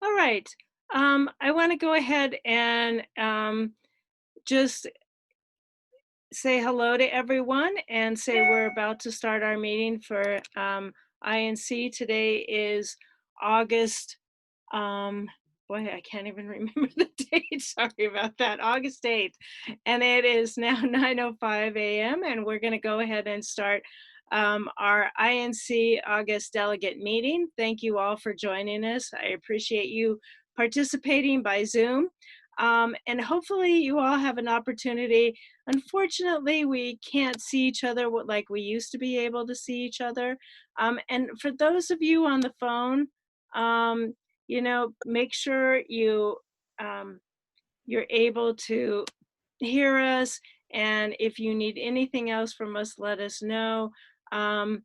All right. I want to go ahead and just say hello to everyone and say we're about to start our meeting for INC. Today is August, boy, I can't even remember the date. Sorry about that. August 8th. And it is now 9:05 a.m. And we're going to go ahead and start our INC August delegate meeting. Thank you all for joining us. I appreciate you participating by Zoom. And hopefully you all have an opportunity. Unfortunately, we can't see each other like we used to be able to see each other. And for those of you on the phone, make sure you're able to hear us. And if you need anything else from us, let us know. I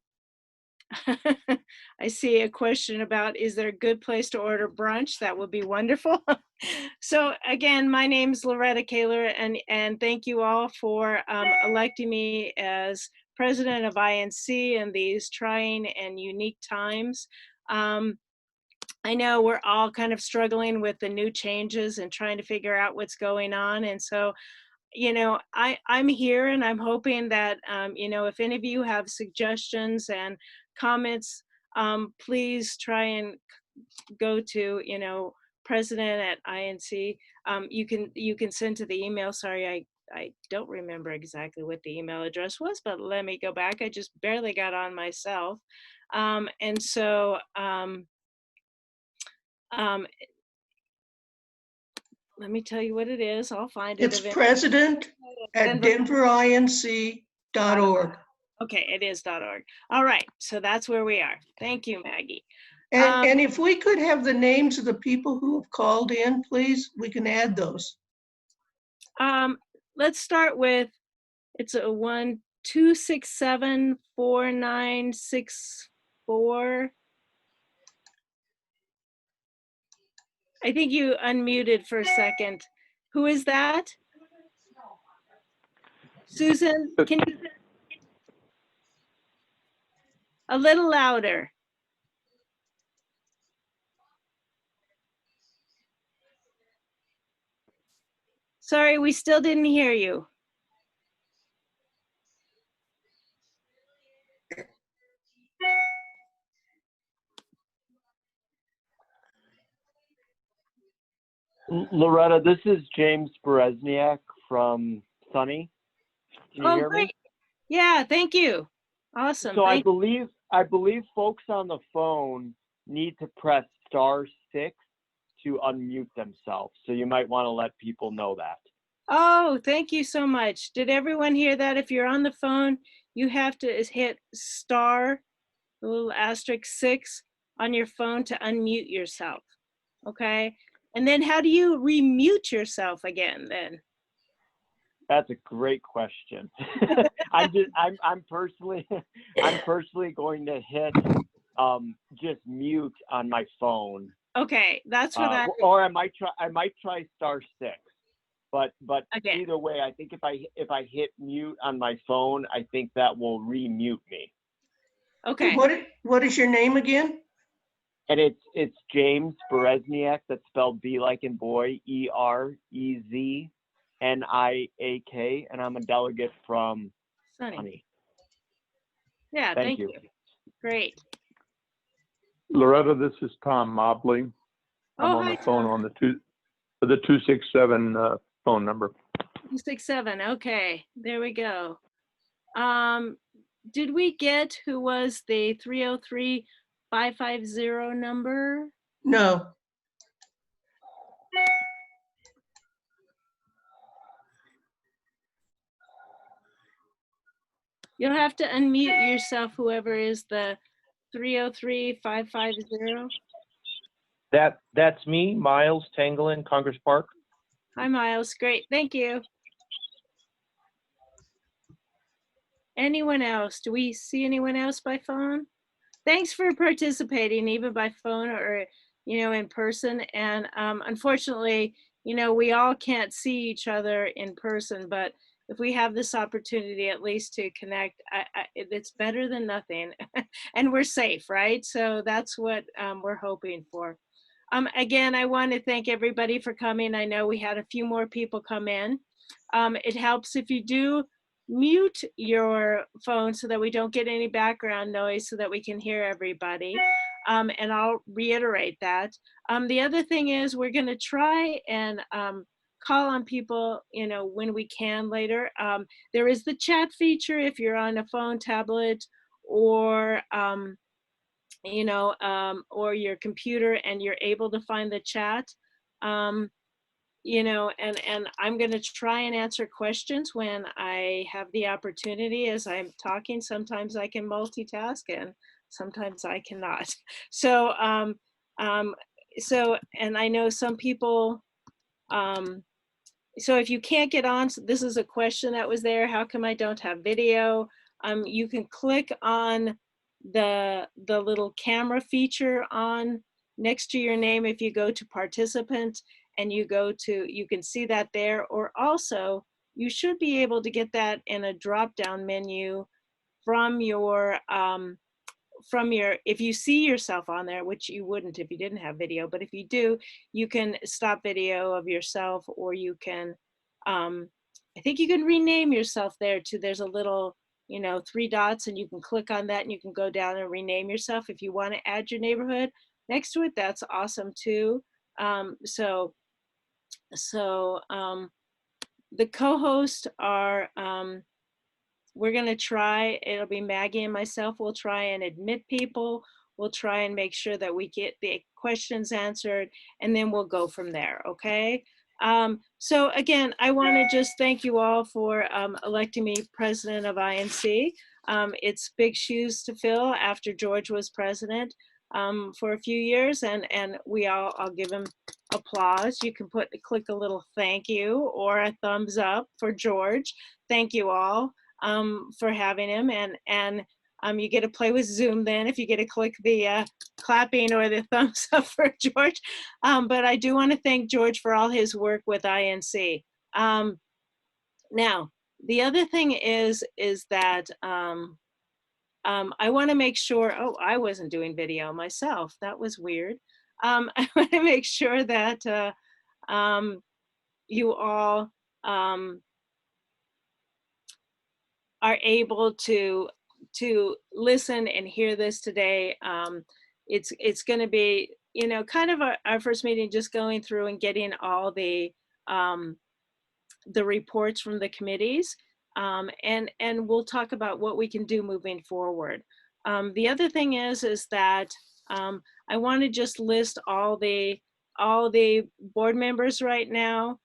see a question about, is there a good place to order brunch? That would be wonderful. So again, my name's Loretta Kaler, and thank you all for electing me as president of INC in these trying and unique times. I know we're all kind of struggling with the new changes and trying to figure out what's going on. And so, I'm here and I'm hoping that, if any of you have suggestions and comments, please try and go to, president at INC. You can send to the email. Sorry, I don't remember exactly what the email address was, but let me go back. I just barely got on myself. And so, let me tell you what it is. I'll find it It's eventually. president@denverinc.org. Okay, it is .org. All right, so that's where we are. Thank you, Maggie. And if we could have the names of the people who have called in, please, we can add those. Let's start with, it's a 1-267-4964. I think you unmuted for a second. Who is that? Susan, can you a little louder? Sorry, we still didn't hear you. Loretta, this is James Berezniak from Sunny. Can you hear me? Yeah, thank you. Awesome. So I believe folks on the phone need to press *6 to unmute themselves. So you might want to let people know that. Oh, thank you so much. Did everyone hear that? If you're on the phone, you have to hit star, the little asterisk 6 on your phone to unmute yourself. Okay. And then how do you remute yourself again then? That's a great question. I'm personally going to hit just mute on my phone. Okay, that's what or I might try *6. But okay. Either way, I think if I hit mute on my phone, I think that will remute me. Okay. What is your name again? And it's James Berezniak. That's spelled B like in boy, EREZNIAK, and I'm a delegate from Sunny. Yeah, thank you. Great. Loretta, this is Tom Mobley. I'm on the phone on the 267 phone number. 267. Okay, there we go. Did we get who was the 303-550 number? No. You'll have to unmute yourself, whoever is the 303-550. That's me, Miles Tanglin, Congress Park. Hi, Miles. Great. Thank you. Anyone else? Do we see anyone else by phone? Thanks for participating, even by phone or, in person. And unfortunately, we all can't see each other in person, but if we have this opportunity at least to connect, it's better than nothing. And we're safe, right? So that's what we're hoping for. Again, I want to thank everybody for coming. I know we had a few more people come in. It helps if you do mute your phone so that we don't get any background noise so that we can hear everybody. And I'll reiterate that. The other thing is we're going to try and call on people, when we can later. There is the chat feature if you're on a phone, tablet, or or your computer, and you're able to find the chat. And I'm going to try and answer questions when I have the opportunity as I'm talking. Sometimes I can multitask and sometimes I cannot. So, and I know some people, so if you can't get on, so this is a question that was there, how come I don't have video? You can click on the little camera feature on next to your name if you go to participant, and you can see that there. Or also, you should be able to get that in a drop-down menu from your, if you see yourself on there, which you wouldn't if you didn't have video, but if you do, you can stop video of yourself, or you can, I think you can rename yourself there too. There's a little, 3 dots, and you can click on that and you can go down and rename yourself. If you want to add your neighborhood next to it, that's awesome too. The co-hosts are, we're going to try, it'll be Maggie and myself, we'll try and admit people, we'll try and make sure that we get the questions answered, and then we'll go from there, okay? So again, I want to just thank you all for electing me president of INC. It's big shoes to fill after George was president for a few years, and I'll give him applause. You can click a little thank you or a thumbs up for George. Thank you all for having him, and you get to play with Zoom then if you get to click the clapping or the thumbs up for George. But I do want to thank George for all his work with INC. Now, the other thing is that I want to make sure, I wasn't doing video myself. That was weird. I want to make sure that you all are able to listen and hear this today. It's going to be, kind of our first meeting, just going through and getting all the reports from the committees, and we'll talk about what we can do moving forward. The other thing is that I want to just list all the board members right now.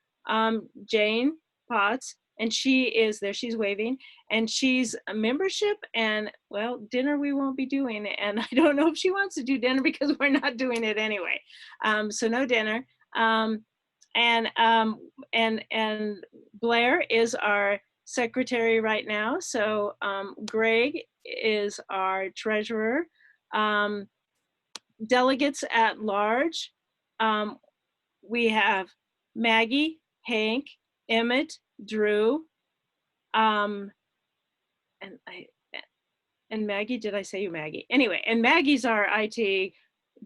Jane Potts, and she is there, she's waving, and she's a membership, and well, dinner we won't be doing, and I don't know if she wants to do dinner because we're not doing it anyway. So no dinner. And Blair is our secretary right now. So Greg is our treasurer. Delegates at large, we have Maggie, Hank, Emmett, Drew, and Maggie, did I say you Maggie? Anyway, and Maggie's our IT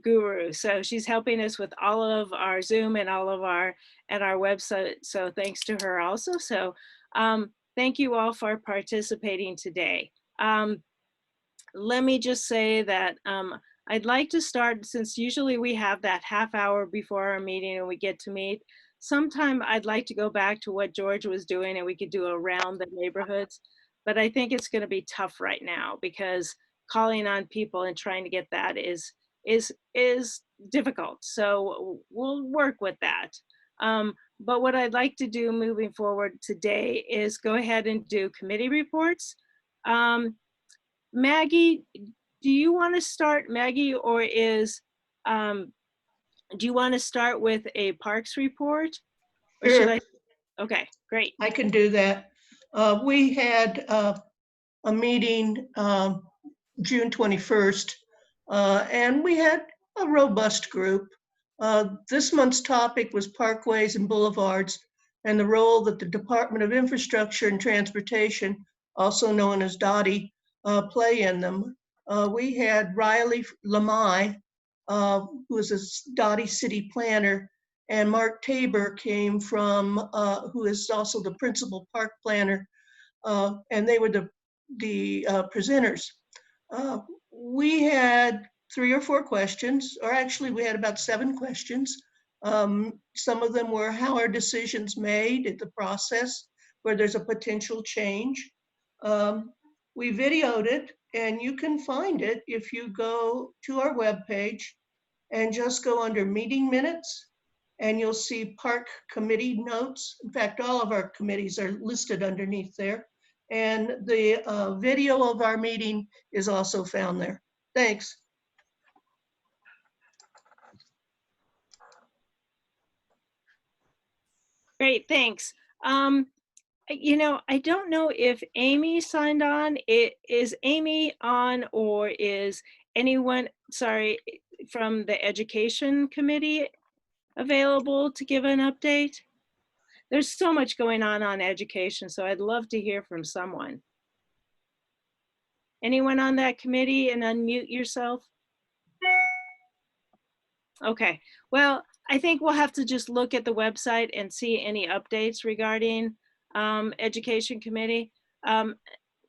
guru. So she's helping us with all of our Zoom and all of our website. So thanks to her also. So thank you all for participating today. Let me just say that I'd like to start, since usually we have that half hour before our meeting and we get to meet. Sometime I'd like to go back to what George was doing and we could do around the neighborhoods, but I think it's going to be tough right now because calling on people and trying to get that is difficult. So we'll work with that. But what I'd like to do moving forward today is go ahead and do committee reports. Maggie, do you want to start, Maggie, or do you want to start with a parks report? Or Sure. should I? Okay, great. I can do that. We had a meeting June 21st, and we had a robust group. This month's topic was parkways and boulevards and the role that the Department of Infrastructure and Transportation, also known as DOTI, play in them. We had Riley Lamai who is a Dottie city planner, and Mark Tabor came from, who is also the principal park planner, and they were the presenters. We had 3 or 4 questions, or actually we had about 7 questions. Some of them were, how are decisions made at the process where there's a potential change? We videoed it, and you can find it if you go to our webpage and just go under meeting minutes, and you'll see park committee notes. In fact, all of our committees are listed underneath there. And the video of our meeting is also found there. Thanks. Great, thanks. You know, I don't know if Amy signed on. Is Amy on, or is anyone, sorry, from the education committee available to give an update? There's so much going on education, so I'd love to hear from someone. Anyone on that committee, and unmute yourself? Okay, well, I think we'll have to just look at the website and see any updates regarding education committee.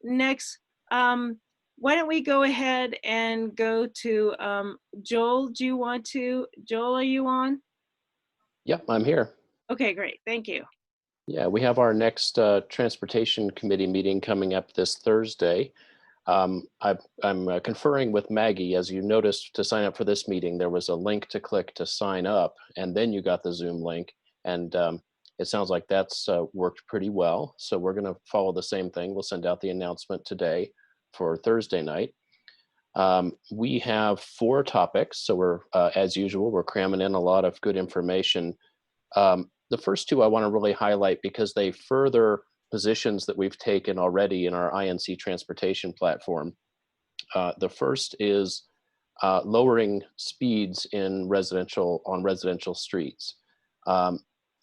Next, why don't we go ahead and go to Joel? Do you want to? Joel, are you on? Yep, I'm here. Okay, great. Thank you. Yeah, we have our next Transportation Committee meeting coming up this Thursday. I'm conferring with Maggie. As you noticed, to sign up for this meeting, there was a link to click to sign up, and then you got the Zoom link. And it sounds like that's worked pretty well. So we're going to follow the same thing. We'll send out the announcement today for Thursday night. We have 4 topics. So we're, as usual, we're cramming in a lot of good information. The first 2 I want to really highlight because they further positions that we've taken already in our INC transportation platform. The first is lowering speeds on residential streets.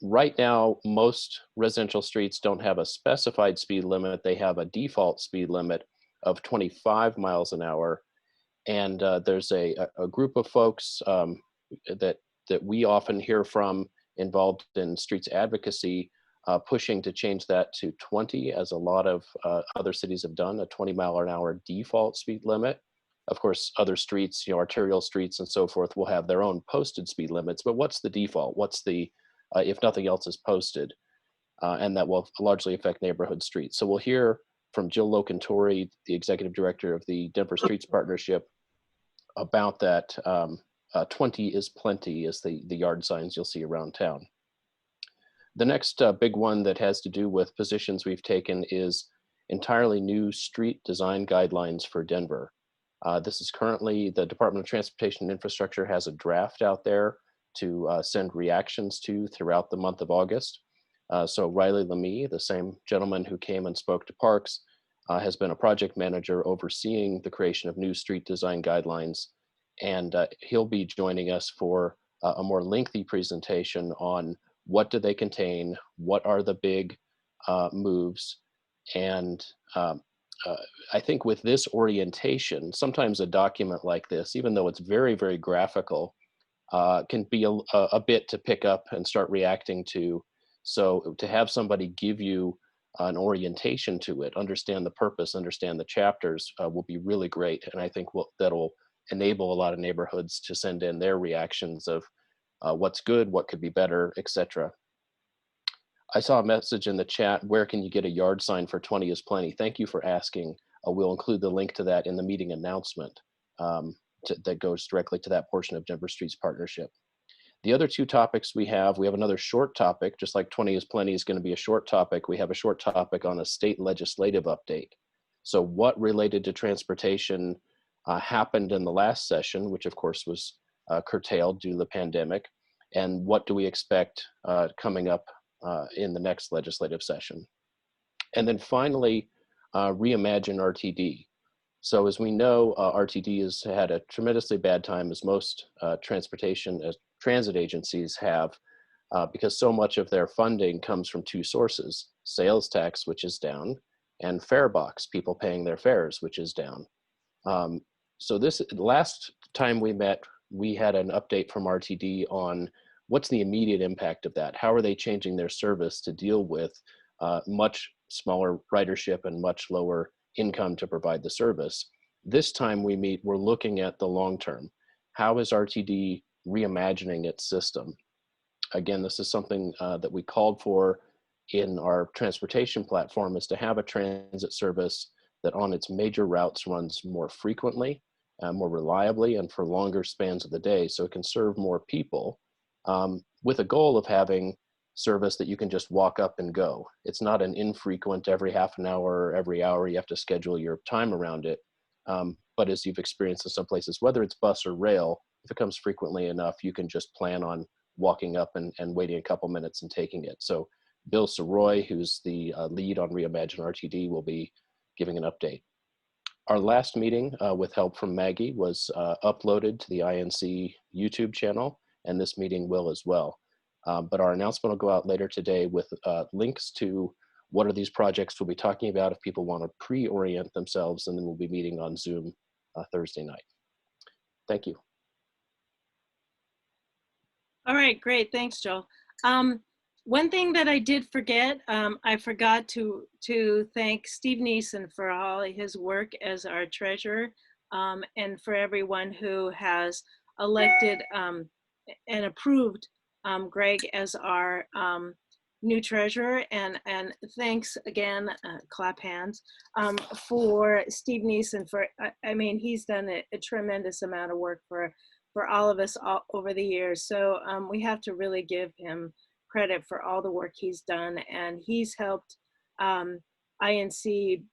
Right now, most residential streets don't have a specified speed limit. They have a default speed limit of 25 miles an hour. And there's a group of folks that we often hear from involved in streets advocacy, pushing to change that to 20, as a lot of other cities have done, a 20-mile-an-hour default speed limit. Of course, other streets, arterial streets and so forth, will have their own posted speed limits, but what's the default? What's the, if nothing else is posted? And that will largely affect neighborhood streets. So we'll hear from Jill Locantori, the executive director of the Denver Streets Partnership, about that. 20 is plenty is the yard signs you'll see around town. The next big one that has to do with positions we've taken is entirely new street design guidelines for Denver. This is currently, the Department of Transportation and Infrastructure has a draft out there to send reactions to throughout the month of August. So Riley Lemie, the same gentleman who came and spoke to Parks, has been a project manager overseeing the creation of new street design guidelines. And he'll be joining us for a more lengthy presentation on what do they contain, what are the big moves. And I think with this orientation, sometimes a document like this, even though it's very, very graphical, can be a bit to pick up and start reacting to. So to have somebody give you an orientation to it, understand the purpose, understand the chapters, will be really great. And I think that'll enable a lot of neighborhoods to send in their reactions of what's good, what could be better, etc. I saw a message in the chat, where can you get a yard sign for 20 is plenty? Thank you for asking. We'll include the link to that in the meeting announcement that goes directly to that portion of Denver Streets Partnership. The other 2 topics we have another short topic, just like 20 is plenty is going to be a short topic. We have a short topic on a state legislative update. So what related to transportation happened in the last session, which of course was curtailed due to the pandemic, and what do we expect coming up in the next legislative session. And then finally, Reimagine RTD. So as we know, RTD has had a tremendously bad time, as most transit agencies have, because so much of their funding comes from 2 sources: sales tax, which is down, and fare box, people paying their fares, which is down. So this last time we met, we had an update from RTD on what's the immediate impact of that. How are they changing their service to deal with much smaller ridership and much lower income to provide the service? This time we meet, we're looking at the long term. How is RTD reimagining its system? Again, this is something that we called for in our transportation platform, is to have a transit service that on its major routes runs more frequently, more reliably, and for longer spans of the day, so it can serve more people, with a goal of having service that you can just walk up and go. It's not an infrequent every half an hour or every hour, you have to schedule your time around it. But as you've experienced in some places, whether it's bus or rail, if it comes frequently enough, you can just plan on walking up and waiting a couple minutes and taking it. So Bill Soroy, who's the lead on Reimagine RTD, will be giving an update. Our last meeting, with help from Maggie, was uploaded to the INC YouTube channel, and this meeting will as well. But our announcement will go out later today with links to what are these projects we'll be talking about if people want to pre-orient themselves, and then we'll be meeting on Zoom Thursday night. Thank you. All right, great. Thanks, Joel. One thing that I did forget, I forgot to thank Steve Neeson for all his work as our treasurer, and for everyone who has elected and approved Greg as our new treasurer. And thanks again, clap hands, for Steve Neeson for, I mean, he's done a tremendous amount of work for all of us over the years. So we have to really give him credit for all the work he's done, and he's helped INC,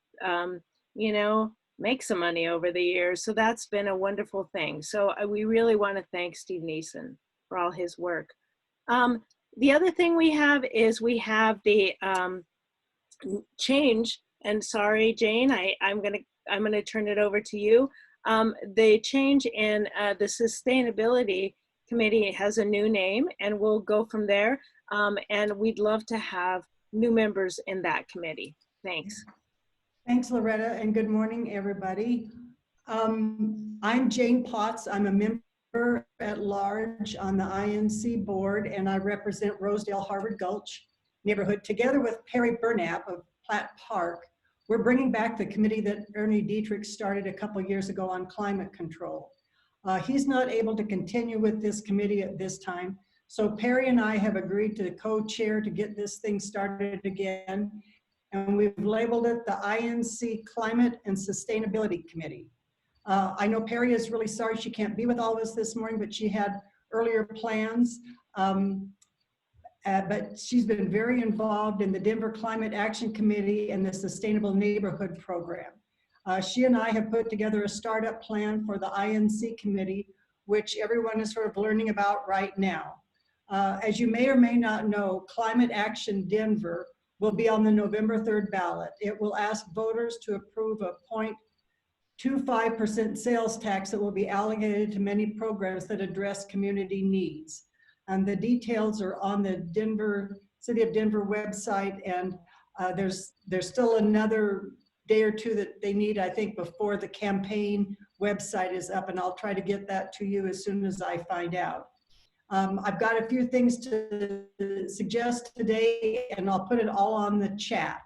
you know, make some money over the years. So that's been a wonderful thing. So we really want to thank Steve Neeson for all his work. The other thing we have is we have the change, and sorry, Jane, I'm gonna turn it over to you. The change in the sustainability committee has a new name, and we'll go from there. And we'd love to have new members in that committee. Thanks. Thanks, Loretta, and good morning, everybody. I'm Jane Potts. I'm a member at large on the INC board, and I represent Rosedale Harvard Gulch neighborhood. Together with Perry Burnap of Platt Park, we're bringing back the committee that Ernie Dietrich started a couple years ago on climate control. He's not able to continue with this committee at this time, so Perry and I have agreed to co-chair to get this thing started again, and we've labeled it the INC Climate and Sustainability Committee. I know Perry is really sorry she can't be with all of us this morning, but she had earlier plans. But she's been very involved in the Denver Climate Action Committee and the Sustainable Neighborhood Program. She and I have put together a startup plan for the INC committee, which everyone is sort of learning about right now. As you may or may not know, Climate Action Denver will be on the November 3rd ballot. It will ask voters to approve a 0.25% sales tax that will be allocated to many programs that address community needs. And the details are on the City of Denver website, and there's still another day or two that they need, I think, before the campaign website is up, and I'll try to get that to you as soon as I find out. I've got a few things to suggest today, and I'll put it all on the chat.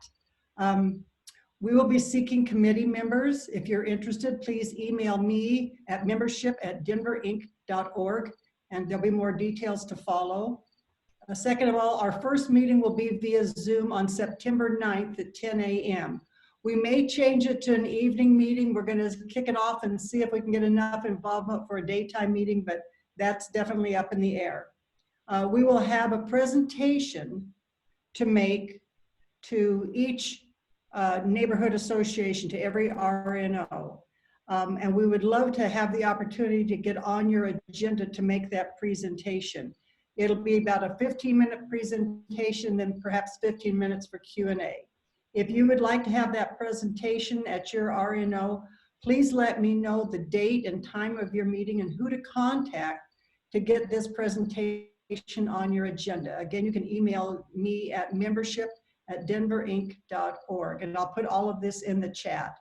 We will be seeking committee members. If you're interested, please email me at membership@denverinc.org, and there'll be more details to follow. Second of all, our first meeting will be via Zoom on September 9th at 10 a.m. We may change it to an evening meeting. We're going to kick it off and see if we can get enough involvement for a daytime meeting, but that's definitely up in the air. We will have a presentation to make to each neighborhood association, to every RNO. And we would love to have the opportunity to get on your agenda to make that presentation. It'll be about a 15-minute presentation, then perhaps 15 minutes for Q&A. If you would like to have that presentation at your RNO, please let me know the date and time of your meeting and who to contact to get this presentation on your agenda. Again, you can email me at membership@denverinc.org, and I'll put all of this in the chat.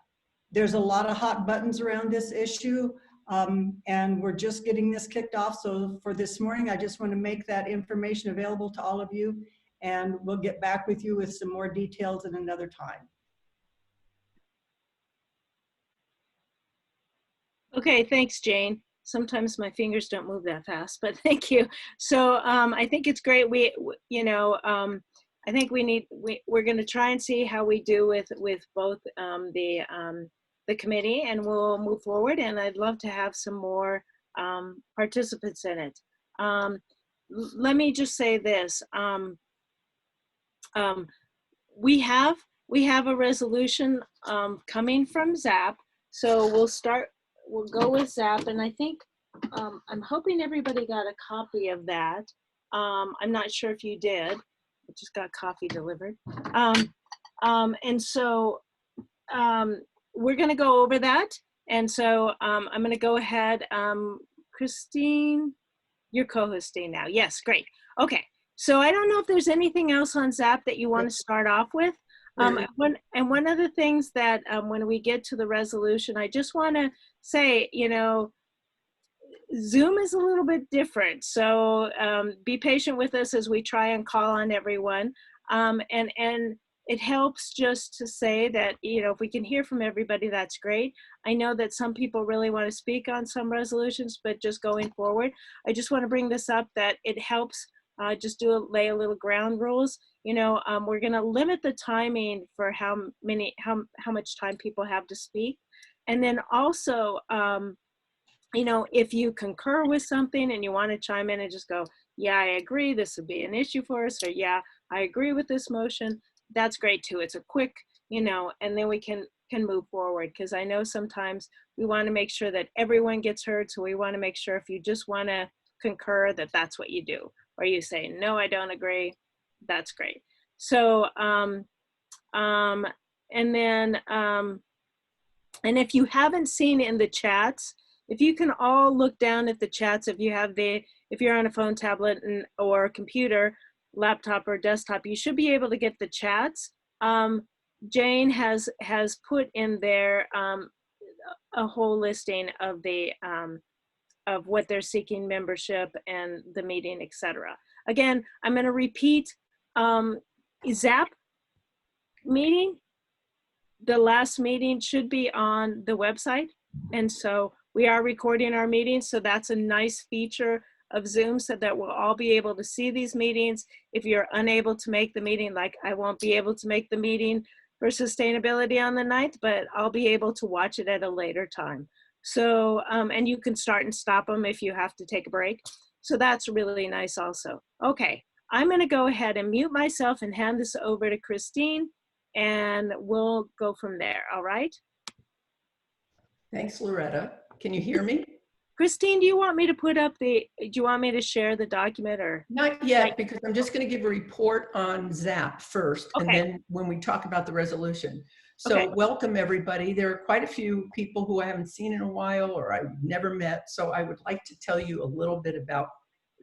There's a lot of hot buttons around this issue. And we're just getting this kicked off. So for this morning, I just want to make that information available to all of you, and we'll get back with you with some more details at another time. Okay, thanks, Jane. Sometimes my fingers don't move that fast, but thank you. So I think it's great. I think we're going to try and see how we do with both the committee, and we'll move forward. And I'd love to have some more participants in it. Let me just say this: we have a resolution coming from ZAP, so we'll go with ZAP, and I think I'm hoping everybody got a copy of that. I'm not sure if you did. I just got coffee delivered. And so we're going to go over that. And so I'm going to go ahead. Christine, you're co-hosting now. Yes, great. Okay. So I don't know if there's anything else on ZAP that you want to start off with. And one of the things that when we get to the resolution, I just want to say, Zoom is a little bit different. So be patient with us as we try and call on everyone. And it helps just to say that, if we can hear from everybody, that's great. I know that some people really want to speak on some resolutions, but just going forward, I just want to bring this up that it helps just lay a little ground rules. We're going to limit the timing for how much time people have to speak. And then also, if you concur with something and you want to chime in and just go, yeah, I agree, this would be an issue for us, or yeah, I agree with this motion, that's great too. It's a quick, and then we can move forward, because I know sometimes we want to make sure that everyone gets heard. So we want to make sure if you just want to concur, that's what you do, or you say, no, I don't agree, that's great. So, and if you haven't seen in the chats, if you can all look down at the chats, if you're on a phone, tablet, or computer, laptop or desktop, you should be able to get the chats. Jane has put in there a whole listing of of what they're seeking membership and the meeting, etc. Again, I'm going to repeat, ZAP meeting, the last meeting should be on the website. And so we are recording our meetings. So that's a nice feature of Zoom, so that we'll all be able to see these meetings. If you're unable to make the meeting, like I won't be able to make the meeting for sustainability on the 9th, but I'll be able to watch it at a later time. So, and you can start and stop them if you have to take a break. So that's really nice also. Okay, I'm gonna go ahead and mute myself and hand this over to Christine, and we'll go from there, all right? Thanks, Loretta. Can you hear me? Christine, do you want me to share the document, or? Not yet, because I'm just going to give a report on ZAP first, Okay. and then when we talk about the resolution. So Okay. Welcome, everybody. There are quite a few people who I haven't seen in a while or I've never met. So I would like to tell you a little bit about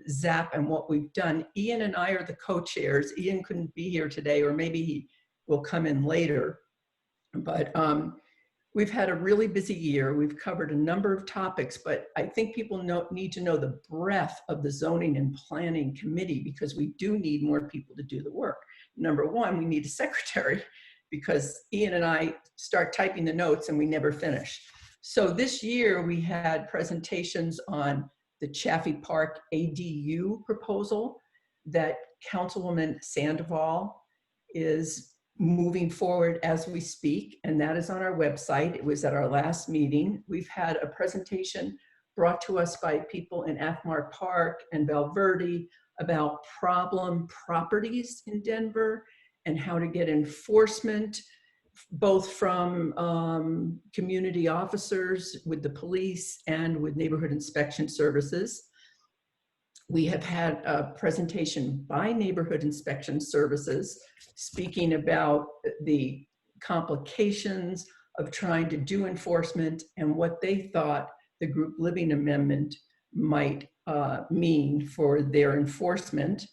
ZAP and what we've done. Ian and I are the co-chairs. Ian couldn't be here today, or maybe he will come in later. But we've had a really busy year. We've covered a number of topics, but I think people need to know the breadth of the Zoning and Planning Committee, because we do need more people to do the work. Number one, we need a secretary, because Ian and I start typing the notes and we never finish. So this year we had presentations on the Chaffey Park ADU proposal that Councilwoman Sandoval is moving forward as we speak, and that is on our website. It was at our last meeting. We've had a presentation brought to us by people in Athmar Park and Valverde about problem properties in Denver and how to get enforcement, both from community officers with the police and with neighborhood inspection services. We have had a presentation by Neighborhood Inspection Services speaking about the complications of trying to do enforcement and what they thought the group living amendment might mean for their enforcement.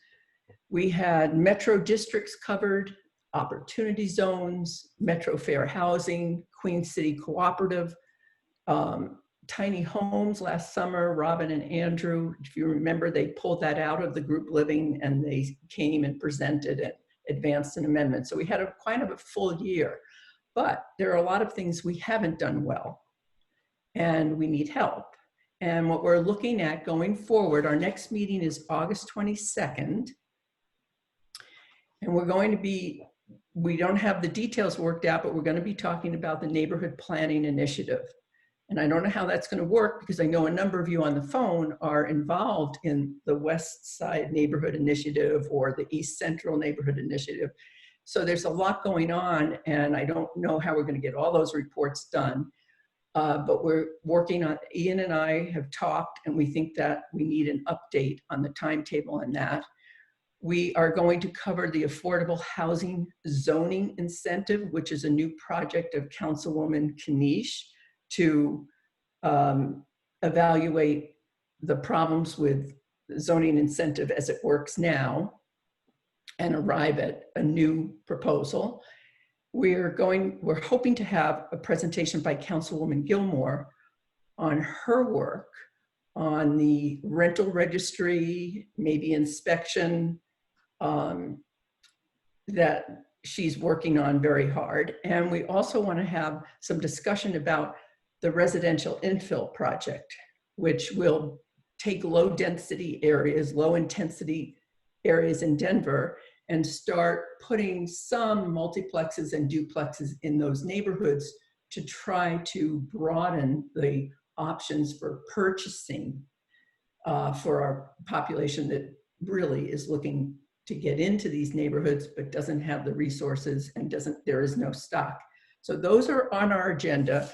We had metro districts covered, opportunity zones, metro fair housing, Queen City Cooperative, tiny homes last summer. Robin and Andrew, if you remember, they pulled that out of the group living and they came and presented and advanced an amendment. So we had a kind of a full year, but there are a lot of things we haven't done well and we need help. And what we're looking at going forward, our next meeting is August 22nd. And we're going to be, we don't have the details worked out, but we're going to be talking about the neighborhood planning initiative. And I don't know how that's going to work because I know a number of you on the phone are involved in the West Side Neighborhood Initiative or the East Central Neighborhood Initiative. So there's a lot going on and I don't know how we're going to get all those reports done. But we're working on, Ian and I have talked and we think that we need an update on the timetable on that. We are going to cover the affordable housing zoning incentive, which is a new project of Councilwoman Kanish to evaluate the problems with zoning incentive as it works now and arrive at a new proposal. We're hoping to have a presentation by Councilwoman Gilmore on her work on the rental registry, maybe inspection, that she's working on very hard. And we also want to have some discussion about the residential infill project, which will take low density areas, low intensity areas in Denver and start putting some multiplexes and duplexes in those neighborhoods to try to broaden the options for purchasing for our population that really is looking to get into these neighborhoods but doesn't have the resources and there is no stock. So those are on our agenda,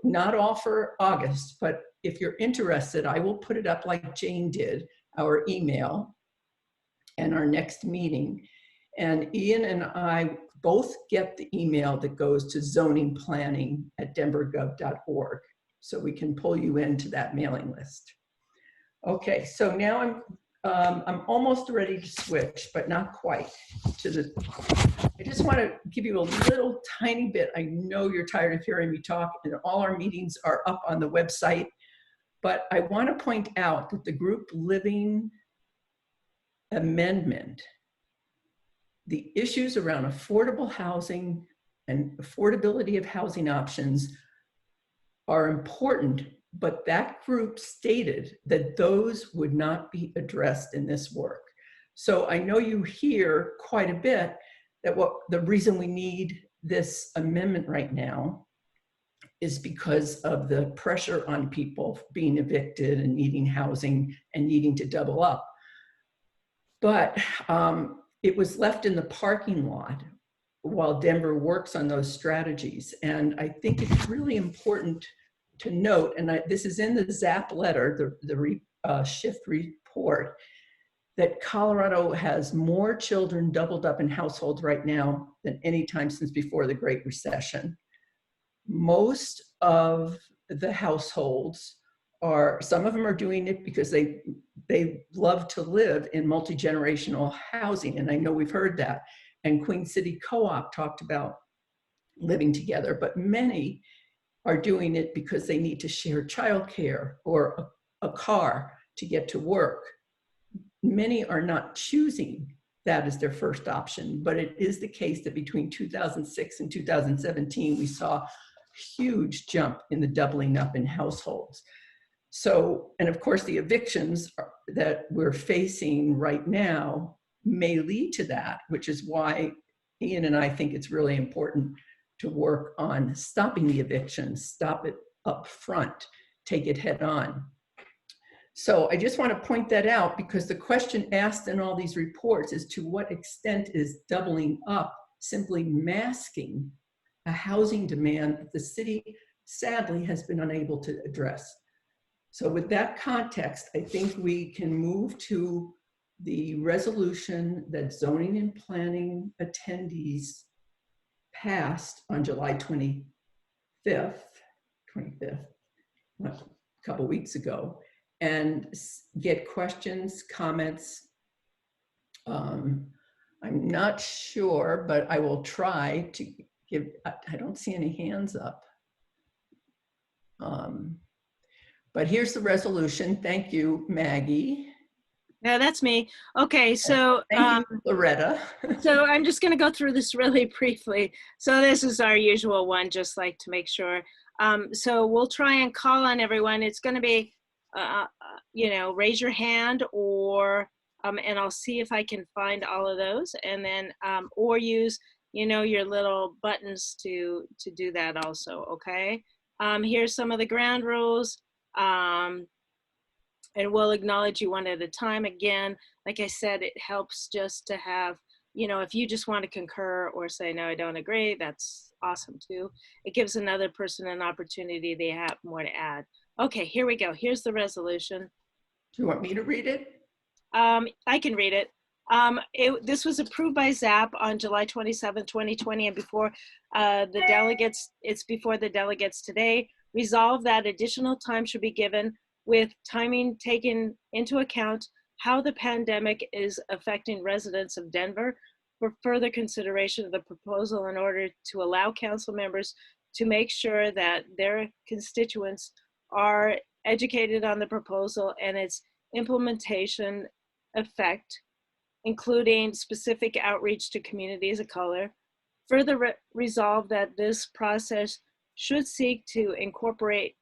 not all for August, but if you're interested, I will put it up like Jane did, our email and our next meeting. And Ian and I both get the email that goes to zoningplanning@denvergov.org. So we can pull you into that mailing list. Okay, so now I'm almost ready to switch, but not quite to the, I just want to give you a little tiny bit. I know you're tired of hearing me talk and all our meetings are up on the website, but I want to point out that the group living amendment, the issues around affordable housing and affordability of housing options are important, but that group stated that those would not be addressed in this work. So I know you hear quite a bit that the reason we need this amendment right now is because of the pressure on people being evicted and needing housing and needing to double up. But it was left in the parking lot while Denver works on those strategies. And I think it's really important to note, and this is in the ZAP letter, the shift report, that Colorado has more children doubled up in households right now than any time since before the Great Recession. Most of the households some of them are doing it because they love to live in multi-generational housing. And I know we've heard that. And Queen City Co-op talked about living together, but many are doing it because they need to share childcare or a car to get to work. Many are not choosing that as their first option, but it is the case that between 2006 and 2017, we saw a huge jump in the doubling up in households. So, and of course, the evictions that we're facing right now may lead to that, which is why Ian and I think it's really important to work on stopping the evictions, stop it up front, take it head on. So I just want to point that out because the question asked in all these reports is to what extent is doubling up simply masking a housing demand that the city sadly has been unable to address. So with that context, I think we can move to the resolution that zoning and planning attendees passed on July 25th, a couple weeks ago, and get questions, comments. I'm not sure, but I will try to give, I don't see any hands up. But here's the resolution. Thank you, Maggie. No, that's me. Okay, so Thank you, Loretta. so I'm just going to go through this really briefly. So this is our usual one, just like to make sure. So we'll try and call on everyone. It's going to be, you know, raise your hand, or and I'll see if I can find all of those, and then or use, you know, your little buttons to do that also. Okay. Here's some of the ground rules. And we'll acknowledge you one at a time. Again, like I said, it helps just to have, you know, if you just want to concur or say, no, I don't agree, that's awesome too. It gives another person an opportunity, they have more to add. Okay, here we go. Here's the resolution. Do you want me to read it? I can read it. This was approved by ZAP on July 27, 2020, and before the delegates, it's before the delegates today. Resolve that additional time should be given with timing taken into account how the pandemic is affecting residents of Denver for further consideration of the proposal in order to allow council members to make sure that their constituents are educated on the proposal and its implementation effect, including specific outreach to communities of color. Further resolve that this process should seek to incorporate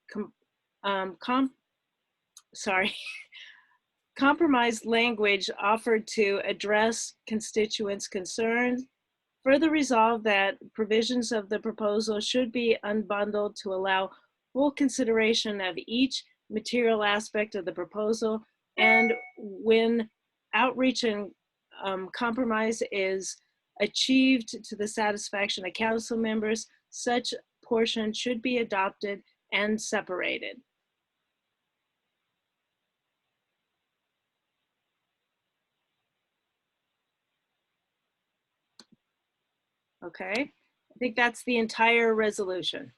compromised language offered to address constituents' concerns. Further resolve that provisions of the proposal should be unbundled to allow full consideration of each material aspect of the proposal, and when outreach and compromise is achieved to the satisfaction of council members, such portion should be adopted and separated. Okay, I think that's the entire resolution.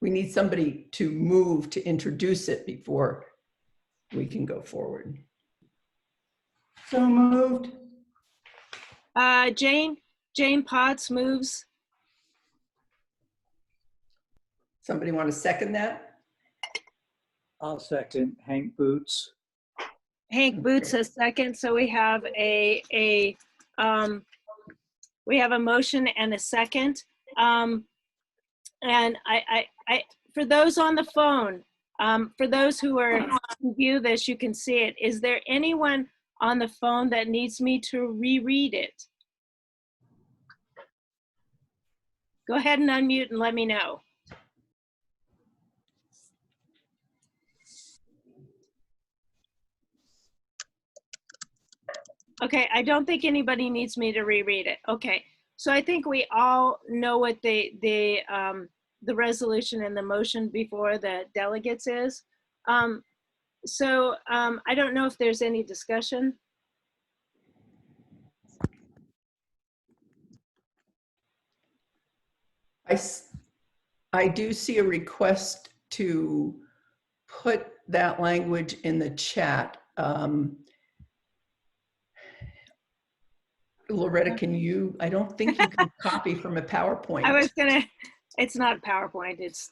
We need somebody to move to introduce it before we can go forward. So moved. Jane Potts moves. Somebody want to second that? I'll second. Hank Boots. Hank Boots says second. So we have a motion and a second. And I for those on the phone, for those who are who view this, you can see it. Is there anyone on the phone that needs me to reread it? Go ahead and unmute and let me know. Okay, I don't think anybody needs me to reread it. Okay, so I think we all know what the resolution and the motion before the delegates is. I don't know if there's any discussion. I do see a request to put that language in the chat. Loretta, can you, I don't think you can copy from a PowerPoint. I was gonna, it's not PowerPoint, it's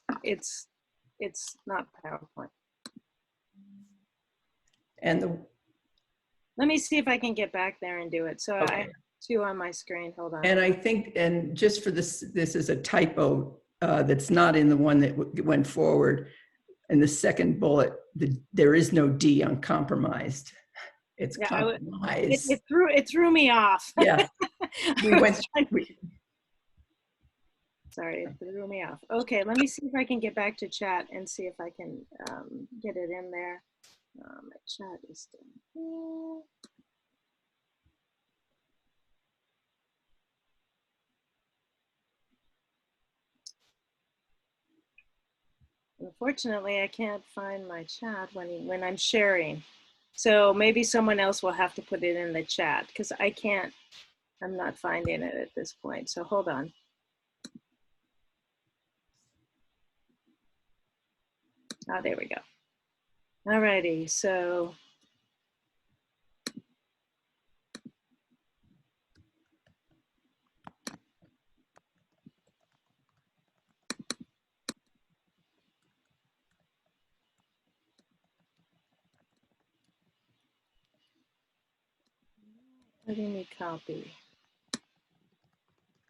not PowerPoint. And let me see if I can get back there and do it. So okay. I have two on my screen, hold on. And I think, and just for this is a typo that's not in the one that went forward. In the second bullet, there is no D on compromised. It's yeah, compromised. It threw me off. Yeah, Sorry, it threw me off. Okay, let me see if I can get back to chat and see if I can get it in there. Chat is down here. Unfortunately, I can't find my chat when I'm sharing. So maybe someone else will have to put it in the chat because I'm not finding it at this point. So hold on. Oh, there we go. All righty, so. Letting me copy.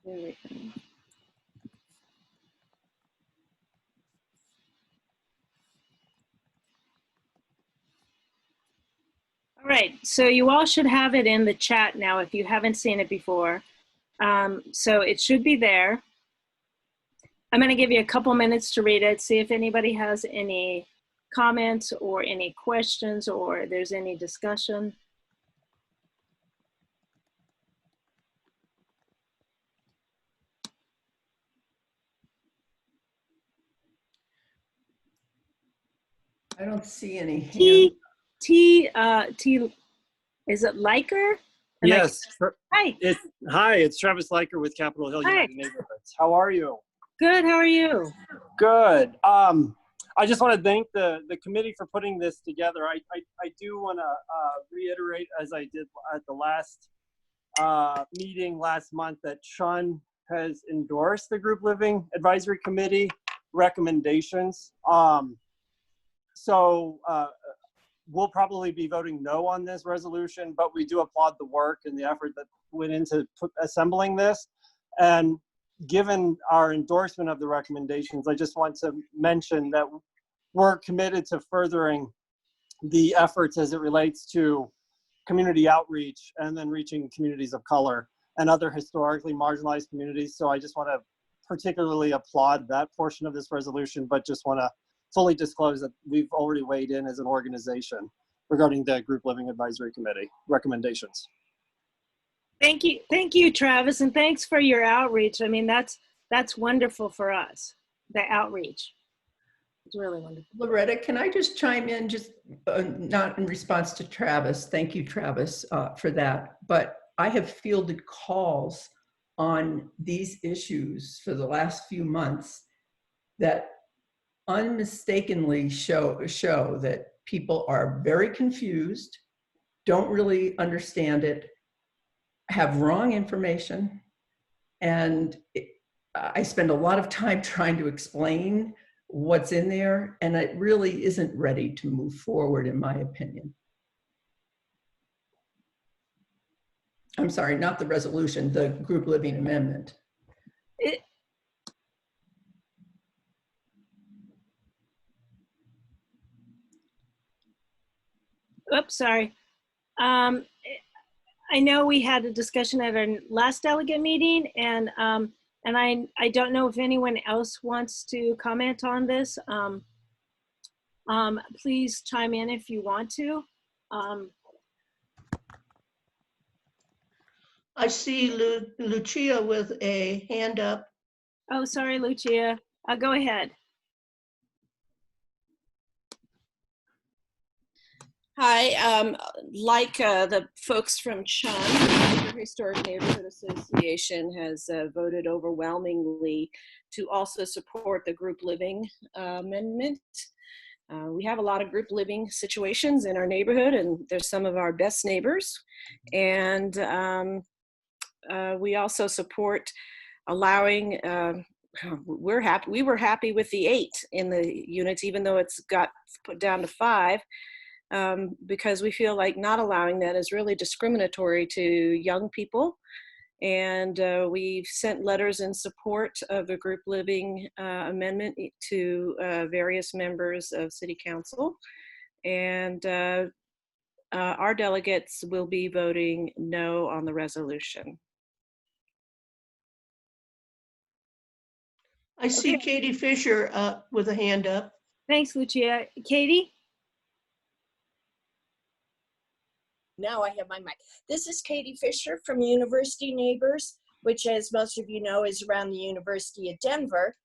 There we go. All right, so you all should have it in the chat now if you haven't seen it before. So it should be there. I'm going to give you a couple minutes to read it, see if anybody has any comments or any questions or there's any discussion. I don't see any hands. Is it Liker? Yes. Hi. Hi, it's Travis Liker with Capitol Hill Hi. United Neighborhoods. How are you? Good, how are you? Good. I just want to thank the committee for putting this together. I do want to reiterate, as I did at the last meeting last month, that Sean has endorsed the Group Living Advisory Committee recommendations. We'll probably be voting no on this resolution, but we do applaud the work and the effort that went into assembling this. And given our endorsement of the recommendations, I just want to mention that we're committed to furthering the efforts as it relates to community outreach and then reaching communities of color and other historically marginalized communities. So I just want to particularly applaud that portion of this resolution, but just want to fully disclose that we've already weighed in as an organization regarding the Group Living Advisory Committee recommendations. Thank you, Travis, and thanks for your outreach. I mean, that's wonderful for us, the outreach. It's really wonderful. Loretta, can I just chime in, just not in response to Travis? Thank you, Travis, for that. But I have fielded calls on these issues for the last few months that unmistakably show that people are very confused, don't really understand it, have wrong information, and I spend a lot of time trying to explain what's in there, and it really isn't ready to move forward, in my opinion. I'm sorry, not the resolution, the Group Living Amendment. Oops, sorry. I know we had a discussion at our last delegate meeting, and I don't know if anyone else wants to comment on this. Please chime in if you want to. I see Lucia with a hand up. Oh, sorry, Lucia. Go ahead. Hi, like the folks from CHUN, the Historic Neighborhood Association has voted overwhelmingly to also support the group living amendment. We have a lot of group living situations in our neighborhood, and they're some of our best neighbors. And we also support allowing, we were happy with the 8 in the units, even though it's got put down to 5. Because we feel like not allowing that is really discriminatory to young people. And we've sent letters in support of the group living amendment to various members of City Council. And our delegates will be voting no on the resolution. I see Katie Fisher with a hand up. Thanks, Lucia. Katie? Now I have my mic. This is Katie Fisher from University Neighbors, which, as most of you know, is around the University of Denver.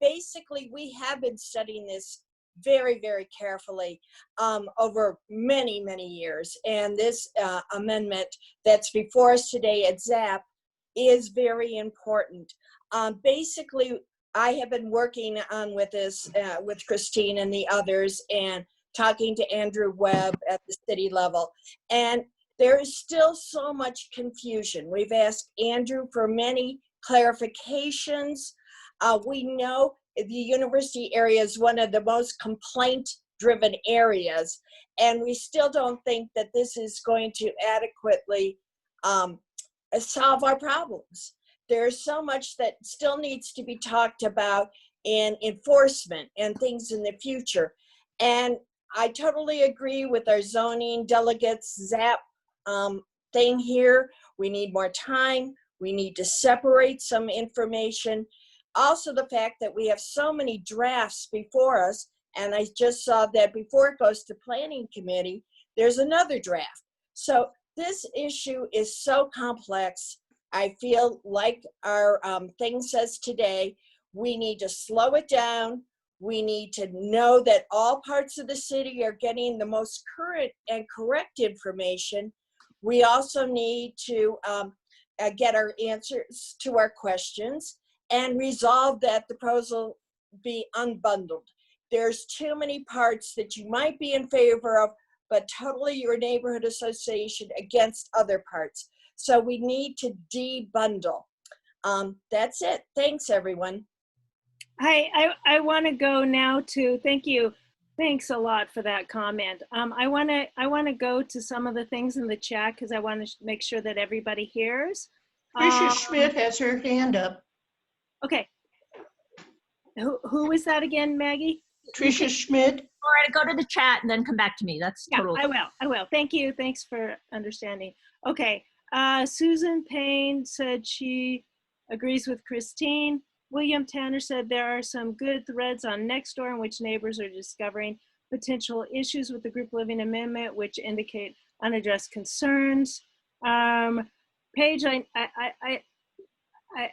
Basically, we have been studying this very, very carefully over many, many years. And this amendment that's before us today at ZAP is very important. Basically, I have been working on with this with Christine and the others, and talking to Andrew Webb at the city level. And there is still so much confusion. We've asked Andrew for many clarifications. We know the university area is one of the most complaint-driven areas, and we still don't think that this is going to adequately solve our problems. There's so much that still needs to be talked about in enforcement and things in the future. And I totally agree with our zoning delegates ZAP thing here. We need more time. We need to separate some information. Also, the fact that we have so many drafts before us, and I just saw that before it goes to planning committee, there's another draft. So this issue is so complex. I feel like our thing says today, we need to slow it down. We need to know that all parts of the city are getting the most current and correct information. We also need to get our answers to our questions and resolve that the proposal be unbundled. There's too many parts that you might be in favor of, but totally your neighborhood association against other parts. So we need to debundle. That's it. Thanks, everyone. I want to go now to, thank you. Thanks a lot for that comment. I want to go to some of the things in the chat because I want to make sure that everybody hears. Tricia Schmidt has her hand up. Okay. Who is that again, Maggie? Tricia Schmidt. All right, go to the chat and then come back to me. That's totally. I will. Thank you. Thanks for understanding. Okay. Susan Payne said she agrees with Christine. William Tanner said there are some good threads on Nextdoor in which neighbors are discovering potential issues with the group living amendment, which indicate unaddressed concerns. Paige,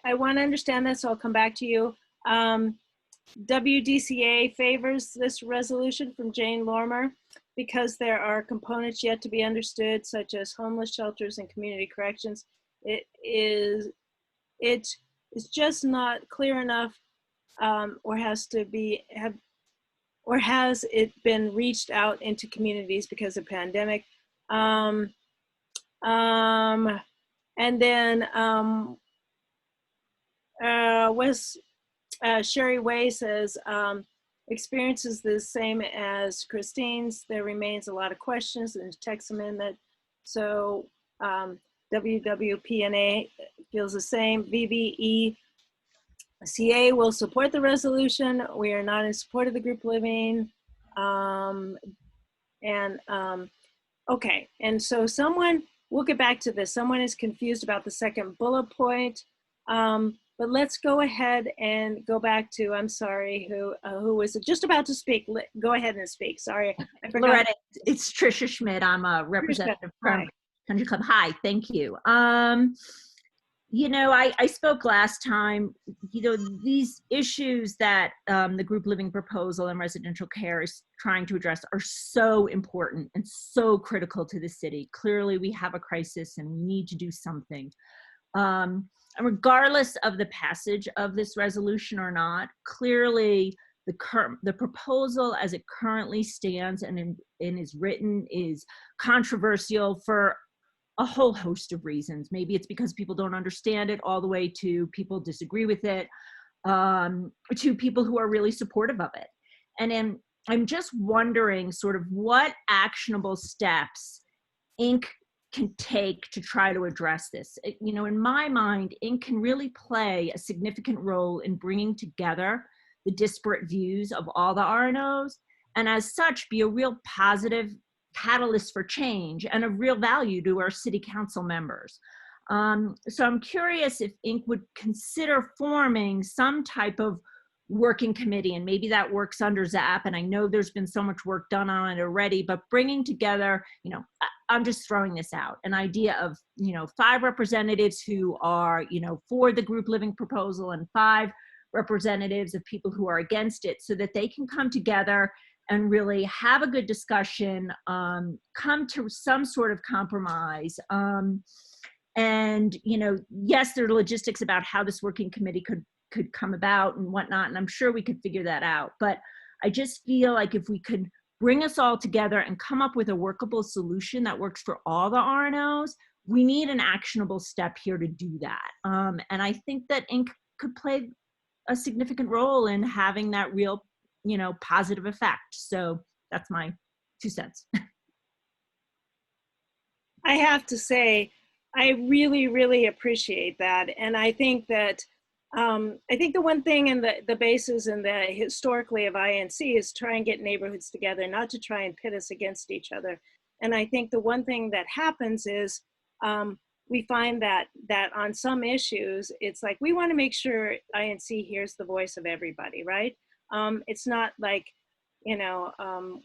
I want to understand that, so I'll come back to you. WDCA favors this resolution from Jane Lormer because there are components yet to be understood, such as homeless shelters and community corrections. It's just not clear enough, or has it been reached out into communities because of pandemic? And then Sherry Way says, experience is the same as Christine's. There remains a lot of questions in the text amendment. So WWPNA feels the same. VVECA will support the resolution. We are not in support of the group living. Okay, and so we'll get back to this. Someone is confused about the second bullet point. But let's go ahead and go back to, I'm sorry, who was just about to speak. Go ahead and speak. Sorry, I forgot. Loretta, it's Tricia Schmidt. I'm a representative from Country Club. Hi, thank you. You know, I spoke last time, you know, these issues that the group living proposal and residential care is trying to address are so important and so critical to the city. Clearly, we have a crisis and we need to do something. And regardless of the passage of this resolution or not, clearly the proposal as it currently stands and is written is controversial for a whole host of reasons. Maybe it's because people don't understand it, all the way to people disagree with it, to people who are really supportive of it. And I'm just wondering sort of what actionable steps Inc. can take to try to address this. You know, in my mind, Inc. can really play a significant role in bringing together the disparate views of all the RNOs, and as such, be a real positive catalyst for change and of real value to our city council members. So I'm curious if Inc. would consider forming some type of working committee, and maybe that works under ZAP, and I know there's been so much work done on it already, but bringing together, you know, I'm just throwing this out, an idea of, you know, 5 representatives who are, you know, for the group living proposal and 5 representatives of people who are against it, so that they can come together and really have a good discussion, come to some sort of compromise. And, you know, yes, there are logistics about how this working committee could come about and whatnot, and I'm sure we could figure that out. But I just feel like if we could bring us all together and come up with a workable solution that works for all the RNOs, we need an actionable step here to do that. And I think that Inc. could play a significant role in having that real, you know, positive effect. So that's my 2 cents. I have to say, I really, really appreciate that. And I think that the one thing in the basis and the historically of INC is try and get neighborhoods together, not to try and pit us against each other. And I think the one thing that happens is we find that on some issues, it's like we want to make sure INC hears the voice of everybody, right? It's not like, you know,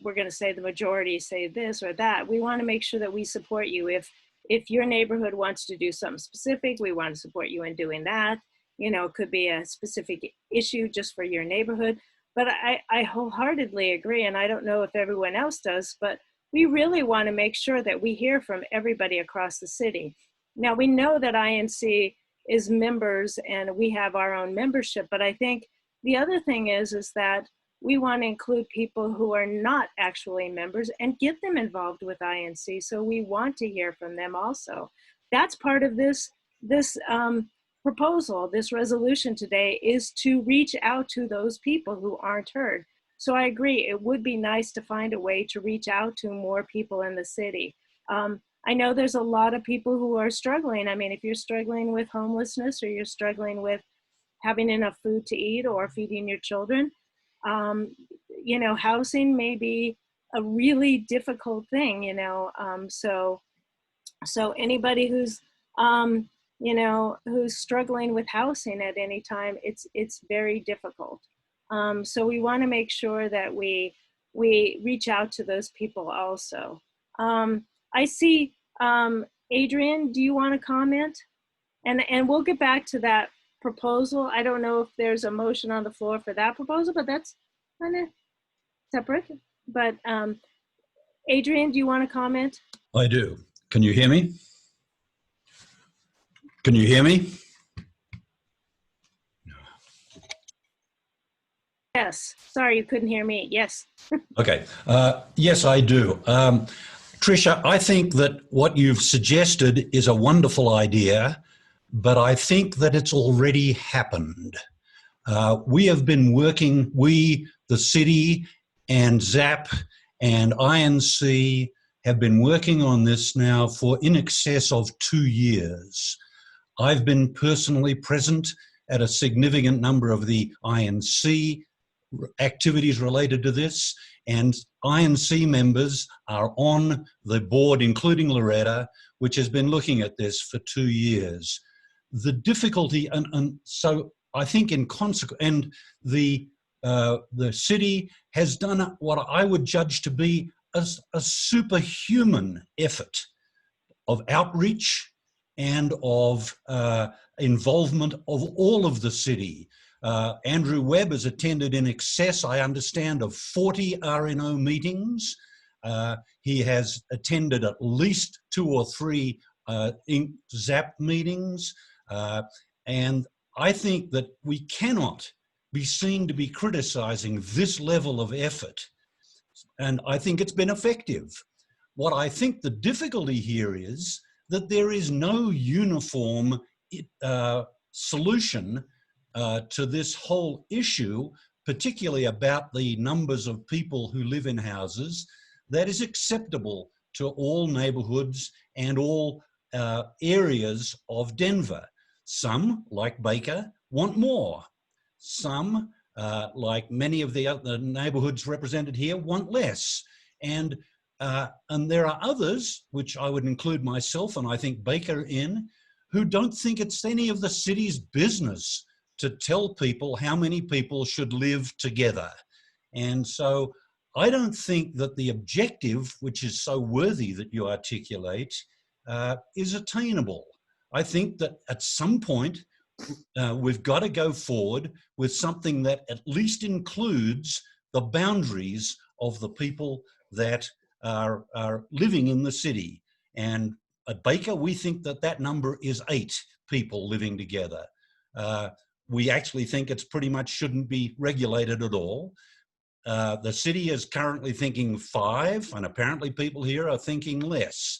we're going to say the majority say this or that. We want to make sure that we support you. If your neighborhood wants to do something specific, we want to support you in doing that. You know, it could be a specific issue just for your neighborhood. But I wholeheartedly agree, and I don't know if everyone else does, but we really want to make sure that we hear from everybody across the city. Now, we know that INC is members and we have our own membership, but I think the other thing is that we want to include people who are not actually members and get them involved with INC. So we want to hear from them also. That's part of this proposal, this resolution today, is to reach out to those people who aren't heard. So I agree, it would be nice to find a way to reach out to more people in the city. I know there's a lot of people who are struggling. I mean, if you're struggling with homelessness or you're struggling with having enough food to eat or feeding your children, you know, housing may be a really difficult thing, you know. So anybody who's, you know, who's struggling with housing at any time, it's very difficult. So we want to make sure that we reach out to those people also. I see, Adrian, do you want to comment? And we'll get back to that proposal. I don't know if there's a motion on the floor for that proposal, but that's kind of separate. But Adrian, do you want to comment? I do. Can you hear me? Can you hear me? Yes. Sorry, you couldn't hear me. Yes. Okay. Yes, I do. Tricia, I think that what you've suggested is a wonderful idea, but I think that it's already happened. We have been working, the city and ZAP and INC have been working on this now for in excess of 2 years. I've been personally present at a significant number of the INC activities related to this, and INC members are on the board, including Loretta, which has been looking at this for 2 years. The difficulty, and so I think in consequence, and the city has done what I would judge to be a superhuman effort of outreach and of involvement of all of the city. Andrew Webb has attended in excess, I understand, of 40 RNO meetings. He has attended at least 2 or 3 ZAP meetings. And I think that we cannot be seen to be criticizing this level of effort. And I think it's been effective. What I think the difficulty here is that there is no uniform solution to this whole issue, particularly about the numbers of people who live in houses, that is acceptable to all neighborhoods and all areas of Denver. Some, like Baker, want more. Some, like many of the other neighborhoods represented here, want less. And there are others, which I would include myself and I think Baker in, who don't think it's any of the city's business to tell people how many people should live together. And so I don't think that the objective, which is so worthy that you articulate, is attainable. I think that at some point, we've got to go forward with something that at least includes the boundaries of the people that are living in the city. And at Baker, we think that that number is 8 people living together. We actually think it's pretty much shouldn't be regulated at all. The city is currently thinking 5, and apparently people here are thinking less.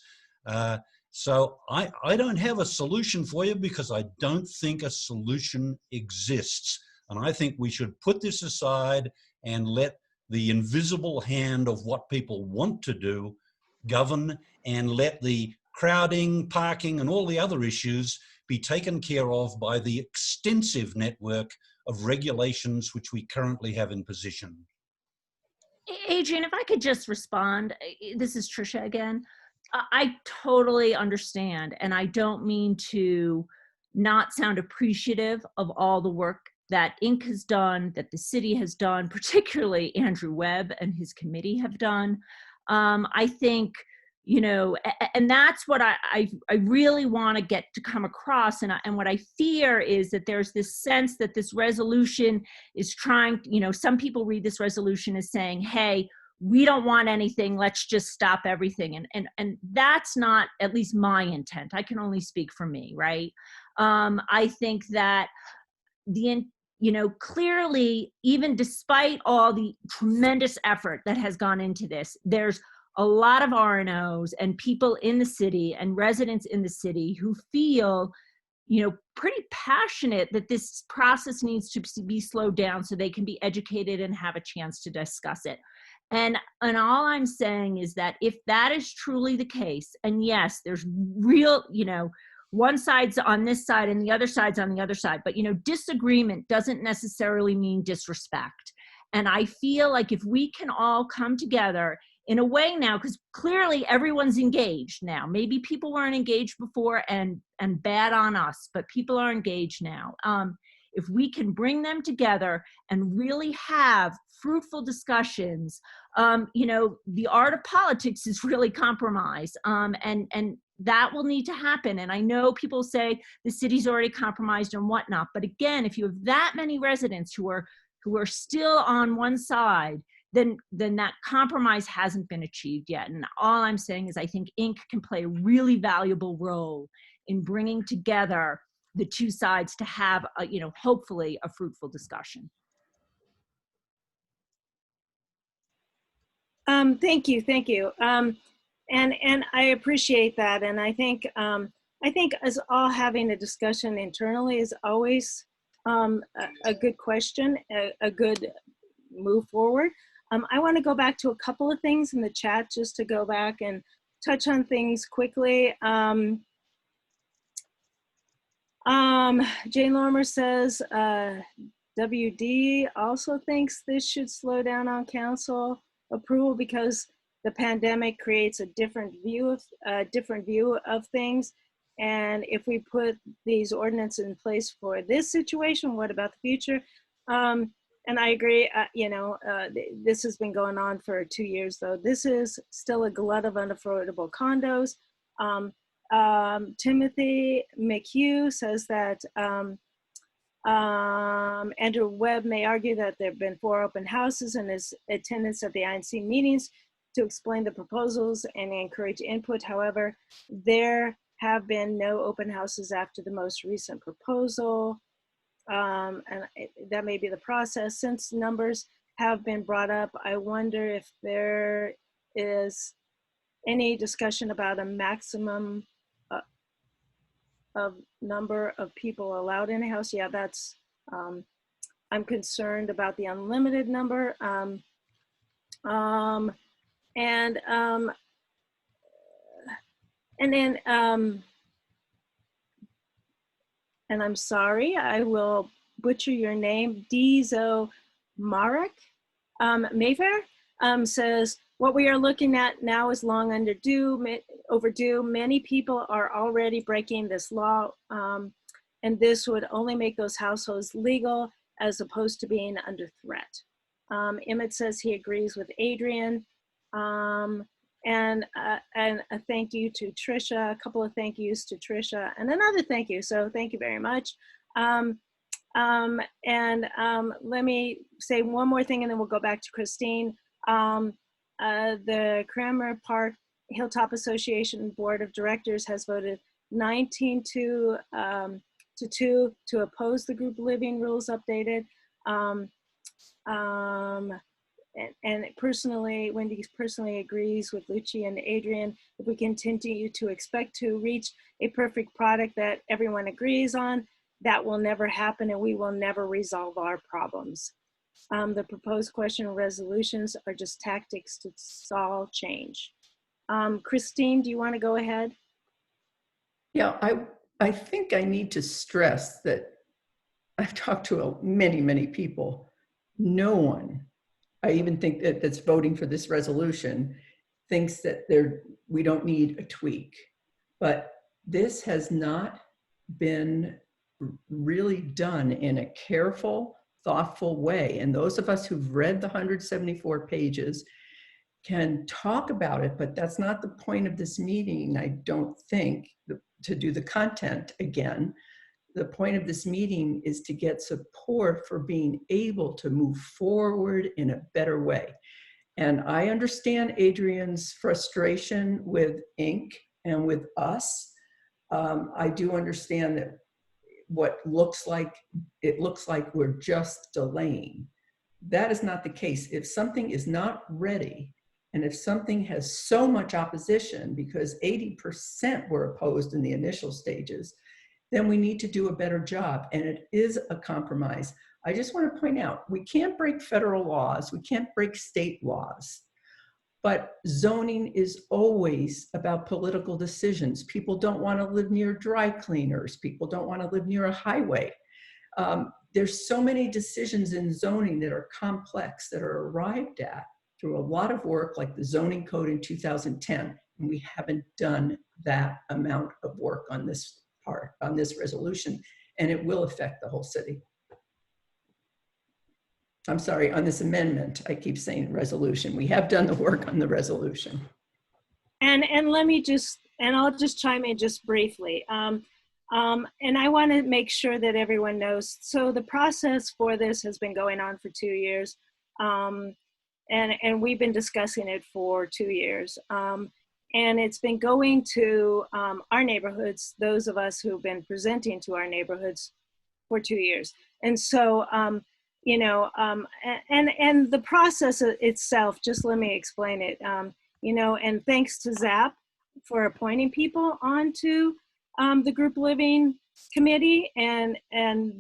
So I don't have a solution for you because I don't think a solution exists. And I think we should put this aside and let the invisible hand of what people want to do govern, and let the crowding, parking, and all the other issues be taken care of by the extensive network of regulations which we currently have in position. Adrian, if I could just respond, this is Tricia again. I totally understand, and I don't mean to not sound appreciative of all the work that Inc. has done, that the city has done, particularly Andrew Webb and his committee have done. I think, you know, and that's what I really want to get to come across. And what I fear is that there's this sense that this resolution is trying, you know, some people read this resolution as saying, hey, we don't want anything, let's just stop everything. And that's not at least my intent. I can only speak for me, right? I think that you know, clearly, even despite all the tremendous effort that has gone into this, there's a lot of RNOs and people in the city and residents in the city who feel, you know, pretty passionate that this process needs to be slowed down so they can be educated and have a chance to discuss it. And all I'm saying is that if that is truly the case, and yes, there's real, you know, one side's on this side and the other side's on the other side, but, you know, disagreement doesn't necessarily mean disrespect. And I feel like if we can all come together in a way now, because clearly everyone's engaged now. Maybe people weren't engaged before and bad on us, but people are engaged now. If we can bring them together and really have fruitful discussions, you know, the art of politics is really compromise, and that will need to happen. And I know people say the city's already compromised and whatnot, but again, if you have that many residents who are still on one side, then that compromise hasn't been achieved yet. And all I'm saying is I think Inc. can play a really valuable role in bringing together the two sides to have, you know, hopefully a fruitful discussion. Thank you. And I appreciate that. And I think us all having a discussion internally is always a good question, a good move forward. I want to go back to a couple of things in the chat, just to go back and touch on things quickly. Jane Lormer says, WD also thinks this should slow down on council approval because the pandemic creates a different view of things. And if we put these ordinances in place for this situation, what about the future? And I agree, you know, this has been going on for 2 years though. This is still a glut of unaffordable condos. Timothy McHugh says that Andrew Webb may argue that there have been 4 open houses in his attendance at the INC meetings to explain the proposals and encourage input. However, there have been no open houses after the most recent proposal. And that may be the process. Since numbers have been brought up, I wonder if there is any discussion about a maximum of number of people allowed in a house. Yeah, that's, I'm concerned about the unlimited number. And then, and I'm sorry, I will butcher your name, Dizo Marek Mayfair says, what we are looking at now is long overdue. Many people are already breaking this law, and this would only make those households legal as opposed to being under threat. Emmett says he agrees with Adrian. And a thank you to Tricia, a couple of thank yous to Tricia, and another thank you. So thank you very much. Let me say one more thing and then we'll go back to Christine. The Cranmer Park Hilltop Association Board of Directors has voted 19 to 2 to oppose the group living rules updated. And personally, Wendy personally agrees with Lucci and Adrian. If we continue to expect to reach a perfect product that everyone agrees on, that will never happen and we will never resolve our problems. The proposed question and resolutions are just tactics to solve change. Christine, do you want to go ahead? Yeah, I think I need to stress that I've talked to many, many people. No one, I even think that's voting for this resolution, thinks that we don't need a tweak. But this has not been really done in a careful, thoughtful way. And those of us who've read the 174 pages can talk about it, but that's not the point of this meeting, I don't think, to do the content again. The point of this meeting is to get support for being able to move forward in a better way. And I understand Adrian's frustration with Inc. and with us. I do understand that it looks like we're just delaying. That is not the case. If something is not ready, and if something has so much opposition, because 80% were opposed in the initial stages, then we need to do a better job. And it is a compromise. I just want to point out, we can't break federal laws. We can't break state laws. But zoning is always about political decisions. People don't want to live near dry cleaners. People don't want to live near a highway. There's so many decisions in zoning that are complex, that are arrived at through a lot of work, like the zoning code in 2010. And we haven't done that amount of work on this part, on this resolution, and it will affect the whole city. I'm sorry, on this amendment. I keep saying resolution. We have done the work on the resolution. And let me just, and I'll just chime in just briefly. And I want to make sure that everyone knows. So the process for this has been going on for 2 years. And we've been discussing it for 2 years. And it's been going to our neighborhoods, those of us who've been presenting to our neighborhoods for 2 years. And so, you know, and the process itself, just let me explain it, you know, and thanks to Zap for appointing people onto the group living committee. And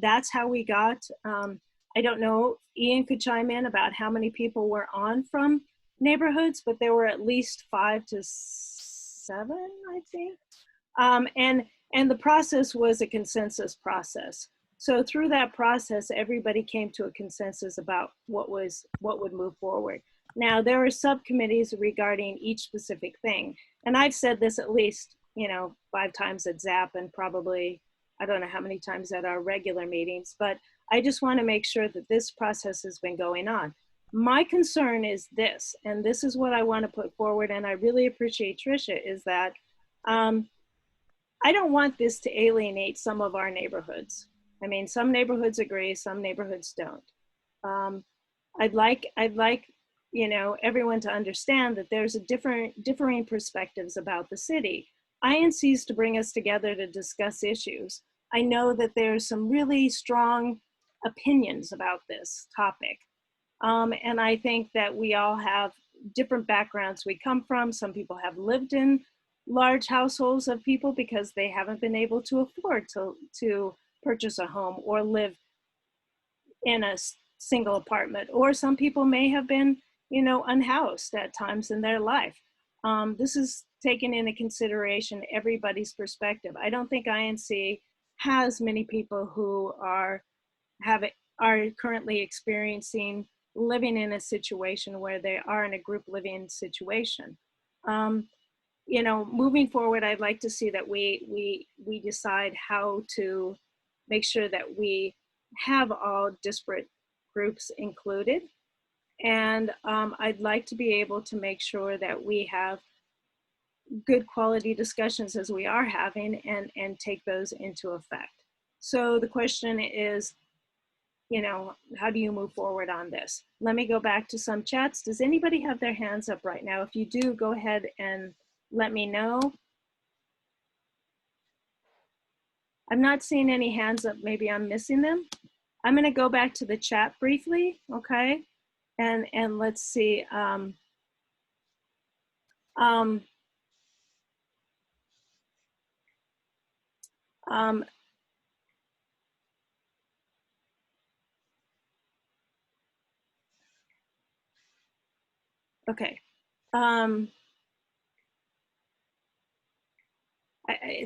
that's how we got, I don't know, Ian could chime in about how many people were on from neighborhoods, but there were at least 5 to 7, I think. And the process was a consensus process. So through that process, everybody came to a consensus about what would move forward. Now, there are subcommittees regarding each specific thing. And I've said this at least, you know, 5 times at ZAP and probably, I don't know how many times at our regular meetings, but I just want to make sure that this process has been going on. My concern is this, and this is what I want to put forward, and I really appreciate Tricia, is that I don't want this to alienate some of our neighborhoods. I mean, some neighborhoods agree, some neighborhoods don't. I'd like, you know, everyone to understand that there's a differing perspectives about the city. INC is to bring us together to discuss issues. I know that there's some really strong opinions about this topic. And I think that we all have different backgrounds we come from. Some people have lived in large households of people because they haven't been able to afford to purchase a home or live in a single apartment. Or some people may have been, you know, unhoused at times in their life. This is taken into consideration everybody's perspective. I don't think INC has many people who are currently experiencing living in a situation where they are in a group living situation. You know, moving forward, I'd like to see that we decide how to make sure that we have all disparate groups included. And I'd like to be able to make sure that we have good quality discussions as we are having and take those into effect. So the question is, you know, how do you move forward on this? Let me go back to some chats. Does anybody have their hands up right now? If you do, go ahead and let me know. I'm not seeing any hands up. Maybe I'm missing them. I'm going to go back to the chat briefly, okay? And let's see. Okay.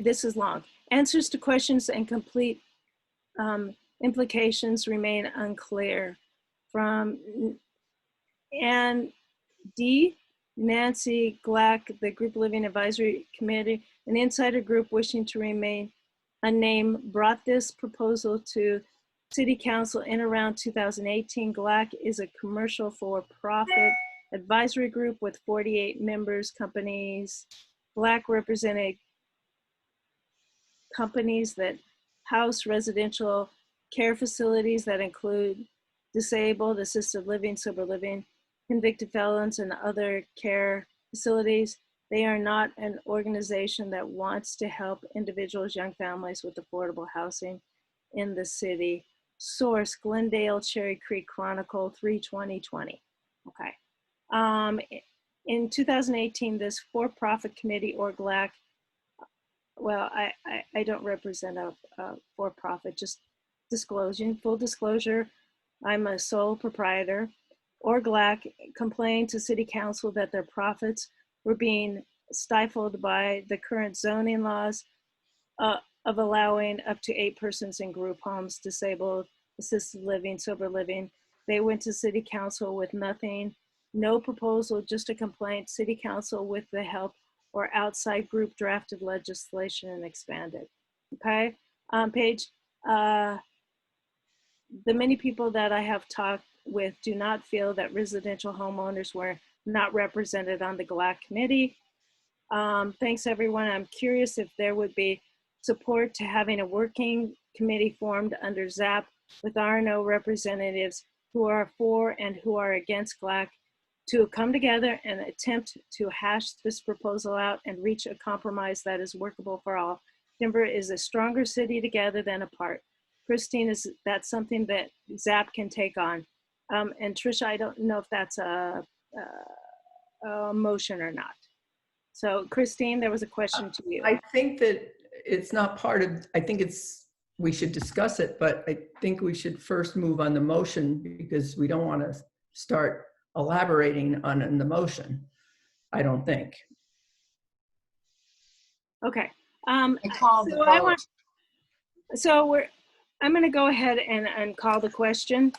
this is long. Answers to questions and complete implications remain unclear. From Ann D. Nancy Glack, the Group Living Advisory Committee, an insider group wishing to remain unnamed, brought this proposal to City Council in around 2018. Glack is a commercial for-profit advisory group with 48 members companies. Glack represented companies that house residential care facilities that include disabled, assisted living, sober living, convicted felons, and other care facilities. They are not an organization that wants to help individuals, young families with affordable housing in the city. Source, Glendale Cherry Creek Chronicle, 3/20/20. Okay. In 2018, this for-profit committee or GLAC, well, I don't represent a for-profit, just disclosing, full disclosure, I'm a sole proprietor. ORGLAC complained to City Council that their profits were being stifled by the current zoning laws of allowing up to 8 persons in group homes, disabled, assisted living, sober living. They went to City Council with nothing, no proposal, just a complaint. City Council, with the help or outside group, drafted legislation and expanded. Okay, page, the many people that I have talked with do not feel that residential homeowners were not represented on the GLAC committee. Thanks everyone. I'm curious if there would be support to having a working committee formed under ZAP with RNO representatives who are for and who are against GLAC to come together and attempt to hash this proposal out and reach a compromise that is workable for all. Denver is a stronger city together than apart. Christine, that's something that ZAP can take on. And Tricia, I don't know if that's a motion or not. So Christine, there was a question to you. I think that it's not part of, I think we should discuss it, but I think we should first move on the motion because we don't want to start elaborating on the motion, I don't think. Okay. I call the vote. I'm going to go ahead and call the question.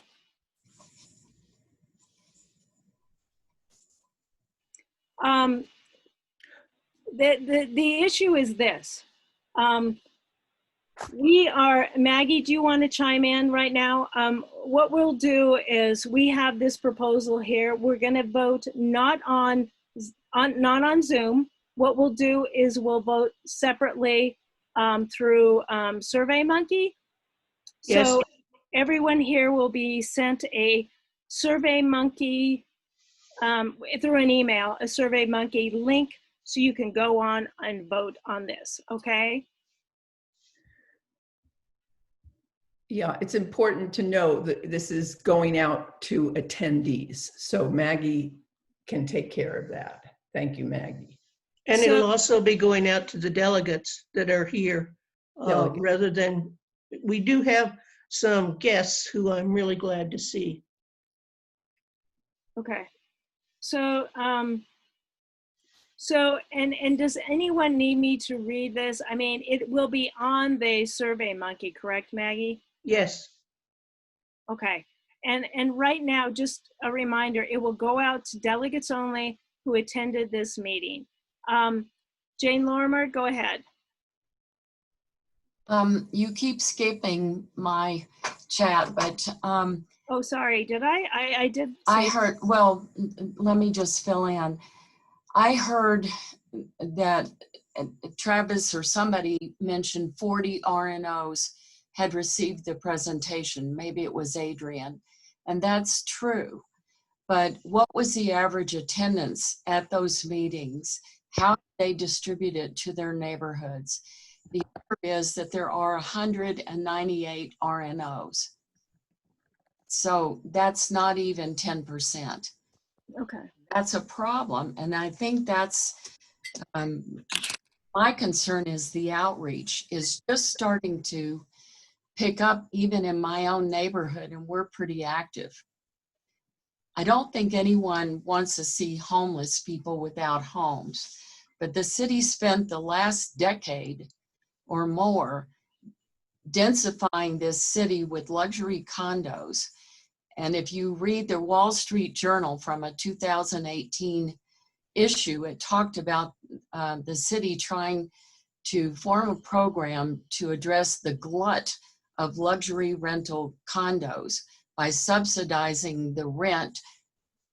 The issue is this. Maggie, do you want to chime in right now? What we'll do is we have this proposal here. We're going to vote not on Zoom. What we'll do is we'll vote separately through SurveyMonkey. Yes. So everyone here will be sent a SurveyMonkey through an email, a SurveyMonkey link, so you can go on and vote on this, okay? Yeah, it's important to know that this is going out to attendees. So Maggie can take care of that. Thank you, Maggie. And it'll also be going out to the delegates that are here rather than, we do have some guests who I'm really glad to see. Okay. So, and does anyone need me to read this? I mean, it will be on the SurveyMonkey, correct, Maggie? Yes. Okay. And right now, just a reminder, it will go out to delegates only who attended this meeting. Jane Lorimer, go ahead. You keep skipping my chat, but oh, sorry, did I? I did. I heard, well, let me just fill in. I heard that Travis or somebody mentioned 40 RNOs had received the presentation. Maybe it was Adrian, and that's true. But what was the average attendance at those meetings? How did they distribute it to their neighborhoods? The answer is that there are 198 RNOs. So that's not even 10%. Okay. That's a problem. And I think that's, my concern is the outreach is just starting to pick up even in my own neighborhood, and we're pretty active. I don't think anyone wants to see homeless people without homes, but the city spent the last decade or more densifying this city with luxury condos. And if you read the Wall Street Journal from a 2018 issue, it talked about the city trying to form a program to address the glut of luxury rental condos by subsidizing the rent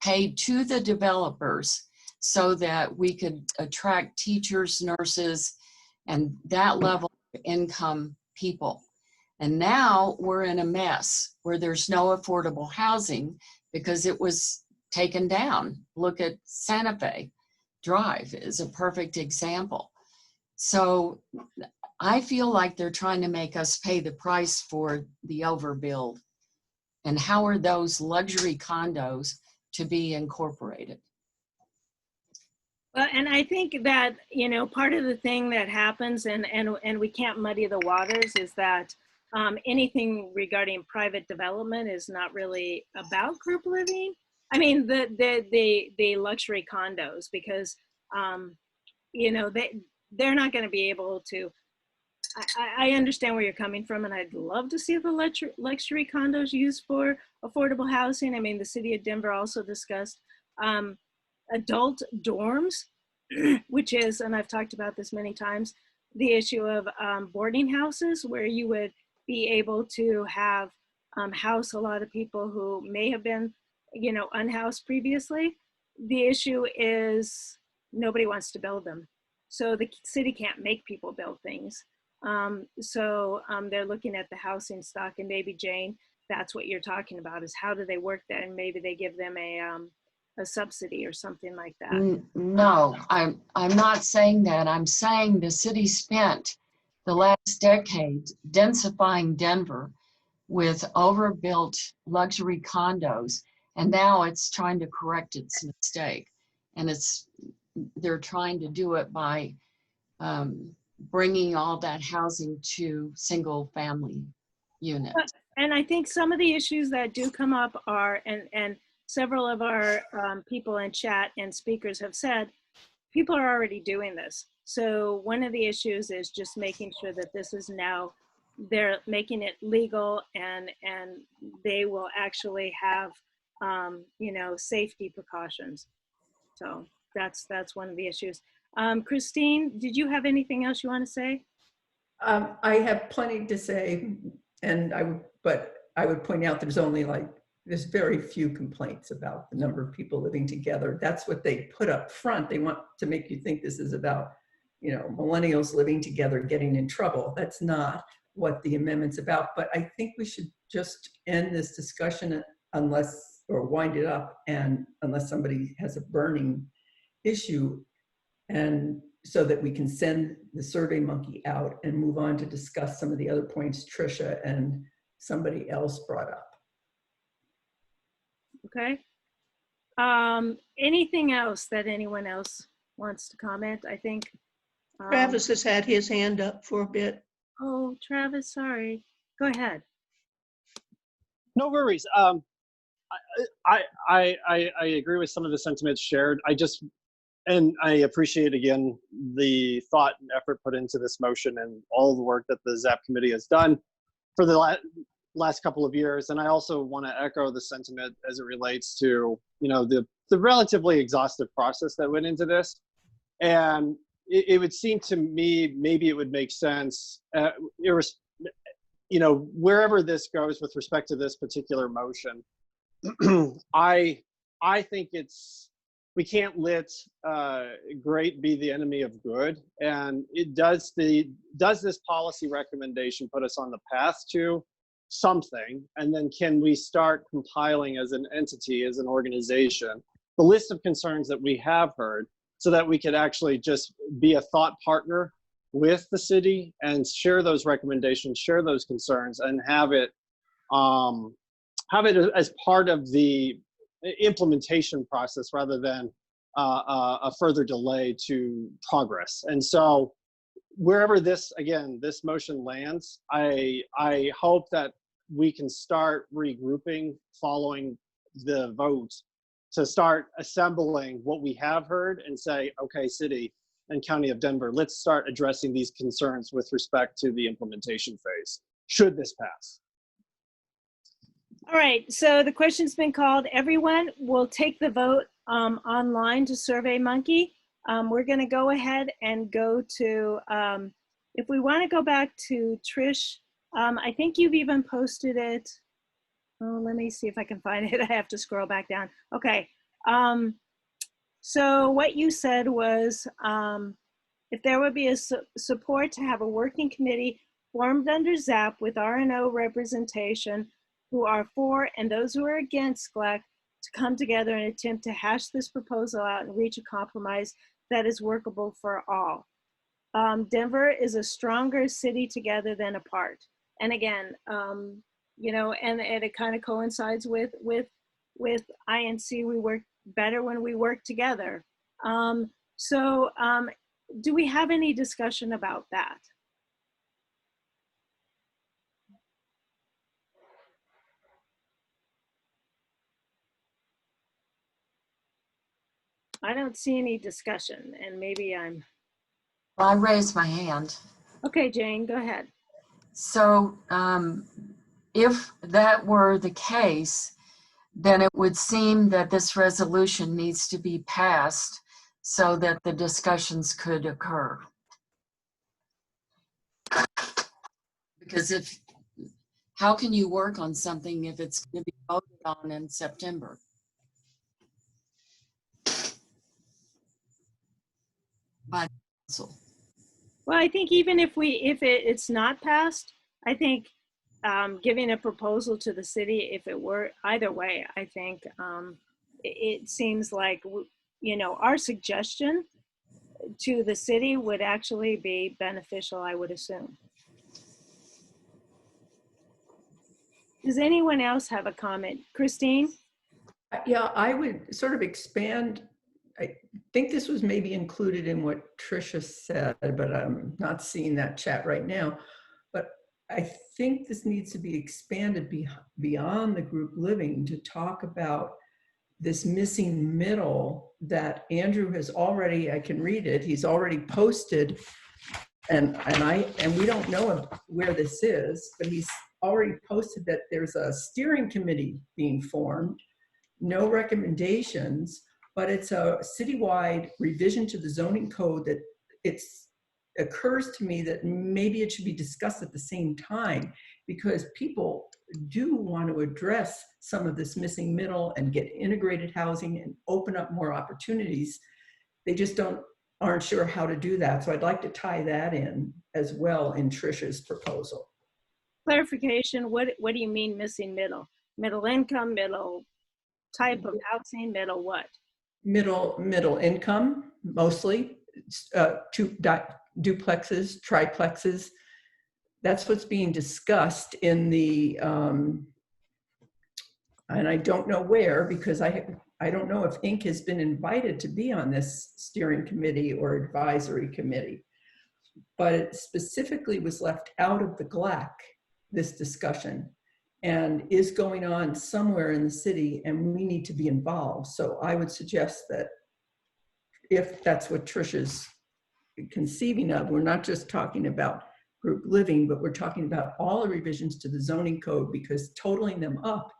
paid to the developers so that we could attract teachers, nurses, and that level of income people. And now we're in a mess where there's no affordable housing because it was taken down. Look at Santa Fe Drive is a perfect example. So I feel like they're trying to make us pay the price for the overbuild. And how are those luxury condos to be incorporated? Well, and I think that, you know, part of the thing that happens, and we can't muddy the waters, is that anything regarding private development is not really about group living. I mean, the luxury condos, because, you know, they're not going to be able to. I understand where you're coming from, and I'd love to see the luxury condos used for affordable housing. I mean, the city of Denver also discussed adult dorms, which is, and I've talked about this many times, the issue of boarding houses, where you would be able to have house a lot of people who may have been, you know, unhoused previously. The issue is nobody wants to build them. So the city can't make people build things. They're looking at the housing stock, and maybe, Jane, that's what you're talking about, is how do they work that, and maybe they give them a subsidy or something like that. No, I'm not saying that. I'm saying the city spent the last decade densifying Denver with overbuilt luxury condos, and now it's trying to correct its mistake. And they're trying to do it by bringing all that housing to single family units. And I think some of the issues that do come up are, and several of our people in chat and speakers have said, people are already doing this. So one of the issues is just making sure that this is now, they're making it legal, and they will actually have, you know, safety precautions. So that's one of the issues. Christine, did you have anything else you want to say? I have plenty to say, but I would point out there's very few complaints about the number of people living together. That's what they put up front. They want to make you think this is about, you know, millennials living together getting in trouble. That's not what the amendment's about. But I think we should just end this discussion or wind it up, and unless somebody has a burning issue, and so that we can send the Survey Monkey out and move on to discuss some of the other points Tricia and somebody else brought up. Okay. Anything else that anyone else wants to comment? I think Travis has had his hand up for a bit. Oh, Travis, sorry. Go ahead. No worries. I agree with some of the sentiments shared. And I appreciate, again, the thought and effort put into this motion and all the work that the ZAP committee has done for the last couple of years. And I also want to echo the sentiment as it relates to, you know, the relatively exhaustive process that went into this. And it would seem to me, maybe it would make sense, you know, wherever this goes with respect to this particular motion, I think we can't let great be the enemy of good. And does this policy recommendation put us on the path to something? And then can we start compiling as an entity, as an organization, the list of concerns that we have heard, so that we could actually just be a thought partner with the city and share those recommendations, share those concerns, and have it as part of the implementation process rather than a further delay to progress. And so wherever this motion lands, I hope that we can start regrouping following the vote to start assembling what we have heard and say, okay, city, and County of Denver, let's start addressing these concerns with respect to the implementation phase, should this pass. All right, so the question's been called. Everyone will take the vote online to SurveyMonkey. We're going to go ahead and go to, if we want to go back to Trish, I think you've even posted it. Oh, let me see if I can find it. I have to scroll back down. Okay. So what you said was, if there would be a support to have a working committee formed under ZAP with R&O representation who are for and those who are against GLEC to come together and attempt to hash this proposal out and reach a compromise that is workable for all. Denver is a stronger city together than apart. And again, you know, and it kind of coincides with INC. We work better when we work together. Do we have any discussion about that? I don't see any discussion, and maybe I'm... Well, I raised my hand. Okay, Jane, go ahead. So if that were the case, then it would seem that this resolution needs to be passed so that the discussions could occur. Because how can you work on something if it's going to be voted on in September? By council. Well, I think even if it's not passed, I think giving a proposal to the city, if it were either way, I think it seems like, you know, our suggestion to the city would actually be beneficial, I would assume. Does anyone else have a comment? Christine? Yeah, I would sort of expand. I think this was maybe included in what Tricia said, but I'm not seeing that chat right now. But I think this needs to be expanded beyond the group living to talk about this missing middle that Andrew has already, I can read it, he's already posted, and we don't know where this is, but he's already posted that there's a steering committee being formed, no recommendations, but it's a citywide revision to the zoning code that occurs to me that maybe it should be discussed at the same time, because people do want to address some of this missing middle and get integrated housing and open up more opportunities. They just aren't sure how to do that. So I'd like to tie that in as well in Tricia's proposal. Clarification, what do you mean missing middle? Middle income, middle type of housing, middle what? Middle income, mostly, duplexes, triplexes. That's what's being discussed in the, and I don't know where, because I don't know if Inc. has been invited to be on this steering committee or advisory committee, but it specifically was left out of the GLAC, this discussion, and is going on somewhere in the city, and we need to be involved. So I would suggest that if that's what Tricia's conceiving of, we're not just talking about group living, but we're talking about all the revisions to the zoning code, because totaling them up,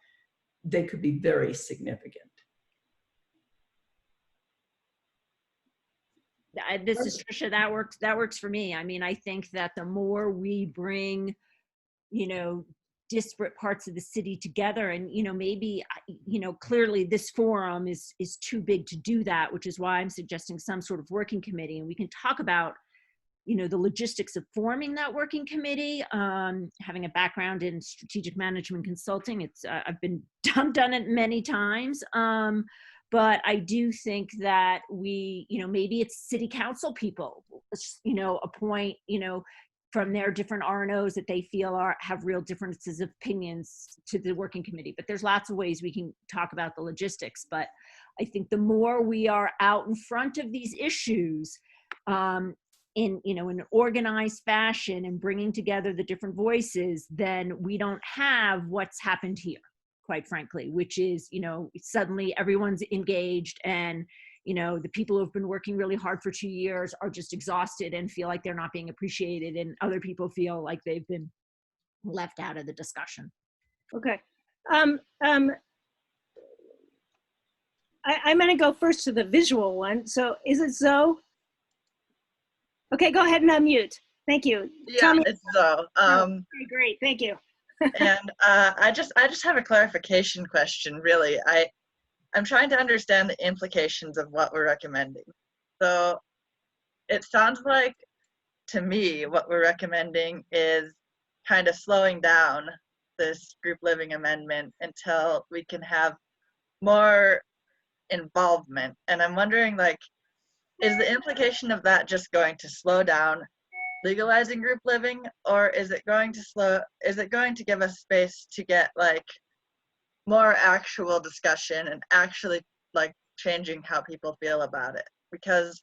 they could be very significant. This is Tricia. That works for me. I mean, I think that the more we bring, you know, disparate parts of the city together, and, you know, maybe, you know, clearly this forum is too big to do that, which is why I'm suggesting some sort of working committee, and we can talk about, you know, the logistics of forming that working committee. Having a background in strategic management consulting, I've done it many times. But I do think that we, you know, maybe it's city council people, you know, appoint, you know, from their different R&Os that they feel have real differences of opinions to the working committee. But there's lots of ways we can talk about the logistics. But I think the more we are out in front of these issues, in an organized fashion and bringing together the different voices, then we don't have what's happened here, quite frankly, which is, you know, suddenly everyone's engaged and, you know, the people who've been working really hard for 2 years are just exhausted and feel like they're not being appreciated, and other people feel like they've been left out of the discussion. Okay. I'm going to go first to the visual one. So is it Zoe? Okay, go ahead and unmute. Thank you. Yeah, it's Zoe. Okay, great, thank you. And I just have a clarification question, really. I'm trying to understand the implications of what we're recommending. So it sounds like, to me, what we're recommending is kind of slowing down this group living amendment until we can have more involvement. And I'm wondering, like, is the implication of that just going to slow down legalizing group living, or is it going to give us space to get like more actual discussion and actually like changing how people feel about it? Because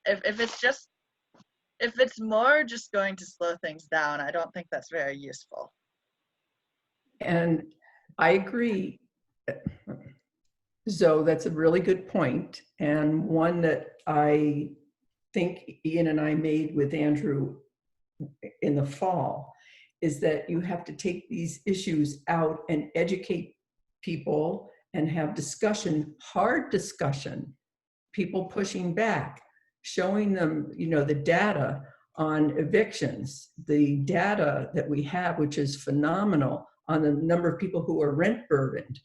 if it's more just going to slow things down, I don't think that's very useful. And I agree. Zoe, that's a really good point, and one that I think Ian and I made with Andrew in the fall, is that you have to take these issues out and educate people and have discussion, hard discussion, people pushing back, showing them, you know, the data on evictions, the data that we have, which is phenomenal on the number of people who are rent burdened.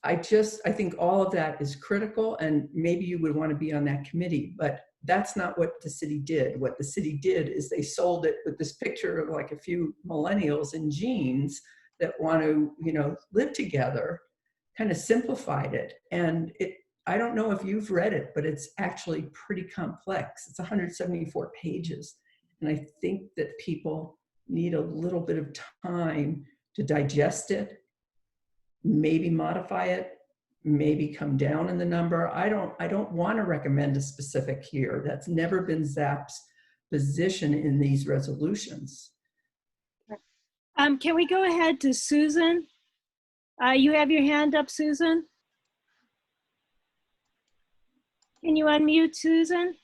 I think all of that is critical, and maybe you would want to be on that committee, but that's not what the city did. What the city did is they sold it with this picture of like a few millennials in jeans that want to, you know, live together, kind of simplified it. And I don't know if you've read it, but it's actually pretty complex. It's 174 pages. And I think that people need a little bit of time to digest it, maybe modify it, maybe come down in the number. I don't want to recommend a specific here. That's never been ZAP's position in these resolutions. Can we go ahead to Susan? You have your hand up, Susan? Can you unmute, Susan?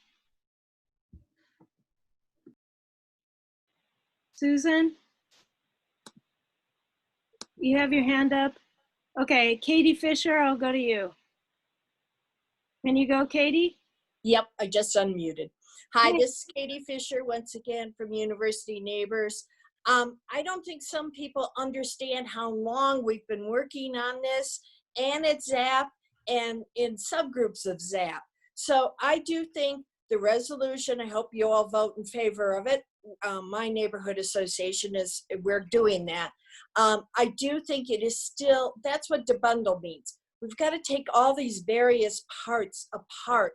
Susan? You have your hand up? Okay, Katie Fisher, I'll go to you. Can you go, Katie? Yep, I just unmuted. Hi, this is Katie Fisher once again from University Neighbors. I don't think some people understand how long we've been working on this, and at ZAP and in subgroups of ZAP. So I do think the resolution, I hope you all vote in favor of it. My neighborhood association we're doing that. I do think it is still, that's what debundle means. We've got to take all these various parts apart.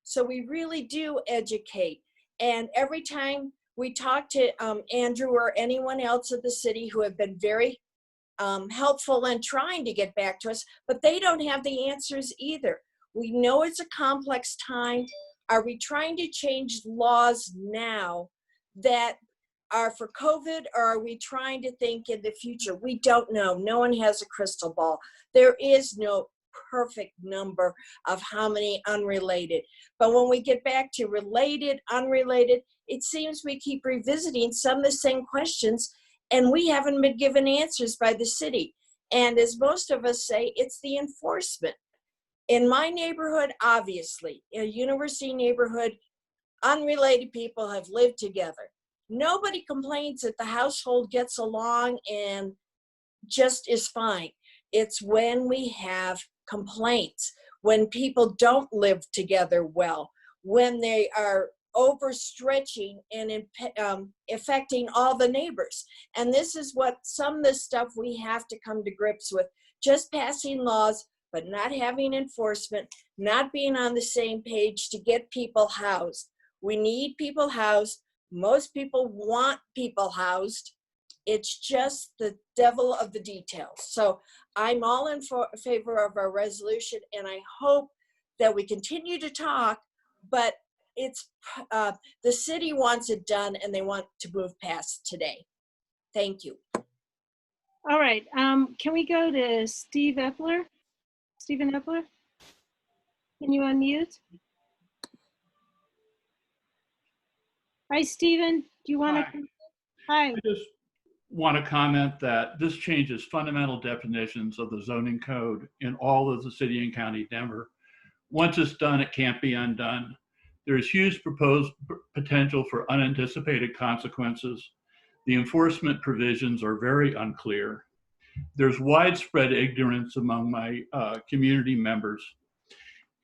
So we really do educate. And every time we talk to Andrew or anyone else at the city who have been very helpful in trying to get back to us, but they don't have the answers either. We know it's a complex time. Are we trying to change laws now that are for COVID, or are we trying to think in the future? We don't know. No one has a crystal ball. There is no perfect number of how many unrelated. But when we get back to related, unrelated, it seems we keep revisiting some of the same questions, and we haven't been given answers by the city. And as most of us say, it's the enforcement. In my neighborhood, obviously, in a university neighborhood, unrelated people have lived together. Nobody complains that the household gets along and just is fine. It's when we have complaints, when people don't live together well, when they are overstretching and affecting all the neighbors. And this is what some of the stuff we have to come to grips with. Just passing laws, but not having enforcement, not being on the same page to get people housed. We need people housed. Most people want people housed. It's just the devil of the details. So I'm all in favor of our resolution, and I hope that we continue to talk, but it's the city wants it done, and they want to move past today. Thank you. All right, can we go to Steve Epler? Stephen Epler? Can you unmute? Hi, Stephen. Do you want Hi. to? Hi. I just want to comment that this changes fundamental definitions of the zoning code in all of the city and county of Denver. Once it's done, it can't be undone. There's huge proposed potential for unanticipated consequences. The enforcement provisions are very unclear. There's widespread ignorance among my community members.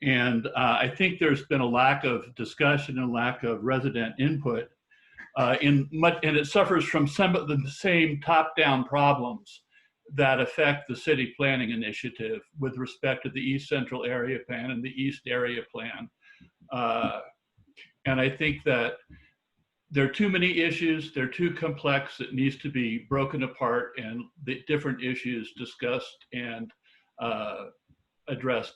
And I think there's been a lack of discussion and lack of resident input and it suffers from some of the same top-down problems that affect the city planning initiative with respect to the East Central Area Plan and the East Area Plan. And I think that there are too many issues, they're too complex, it needs to be broken apart and the different issues discussed and addressed.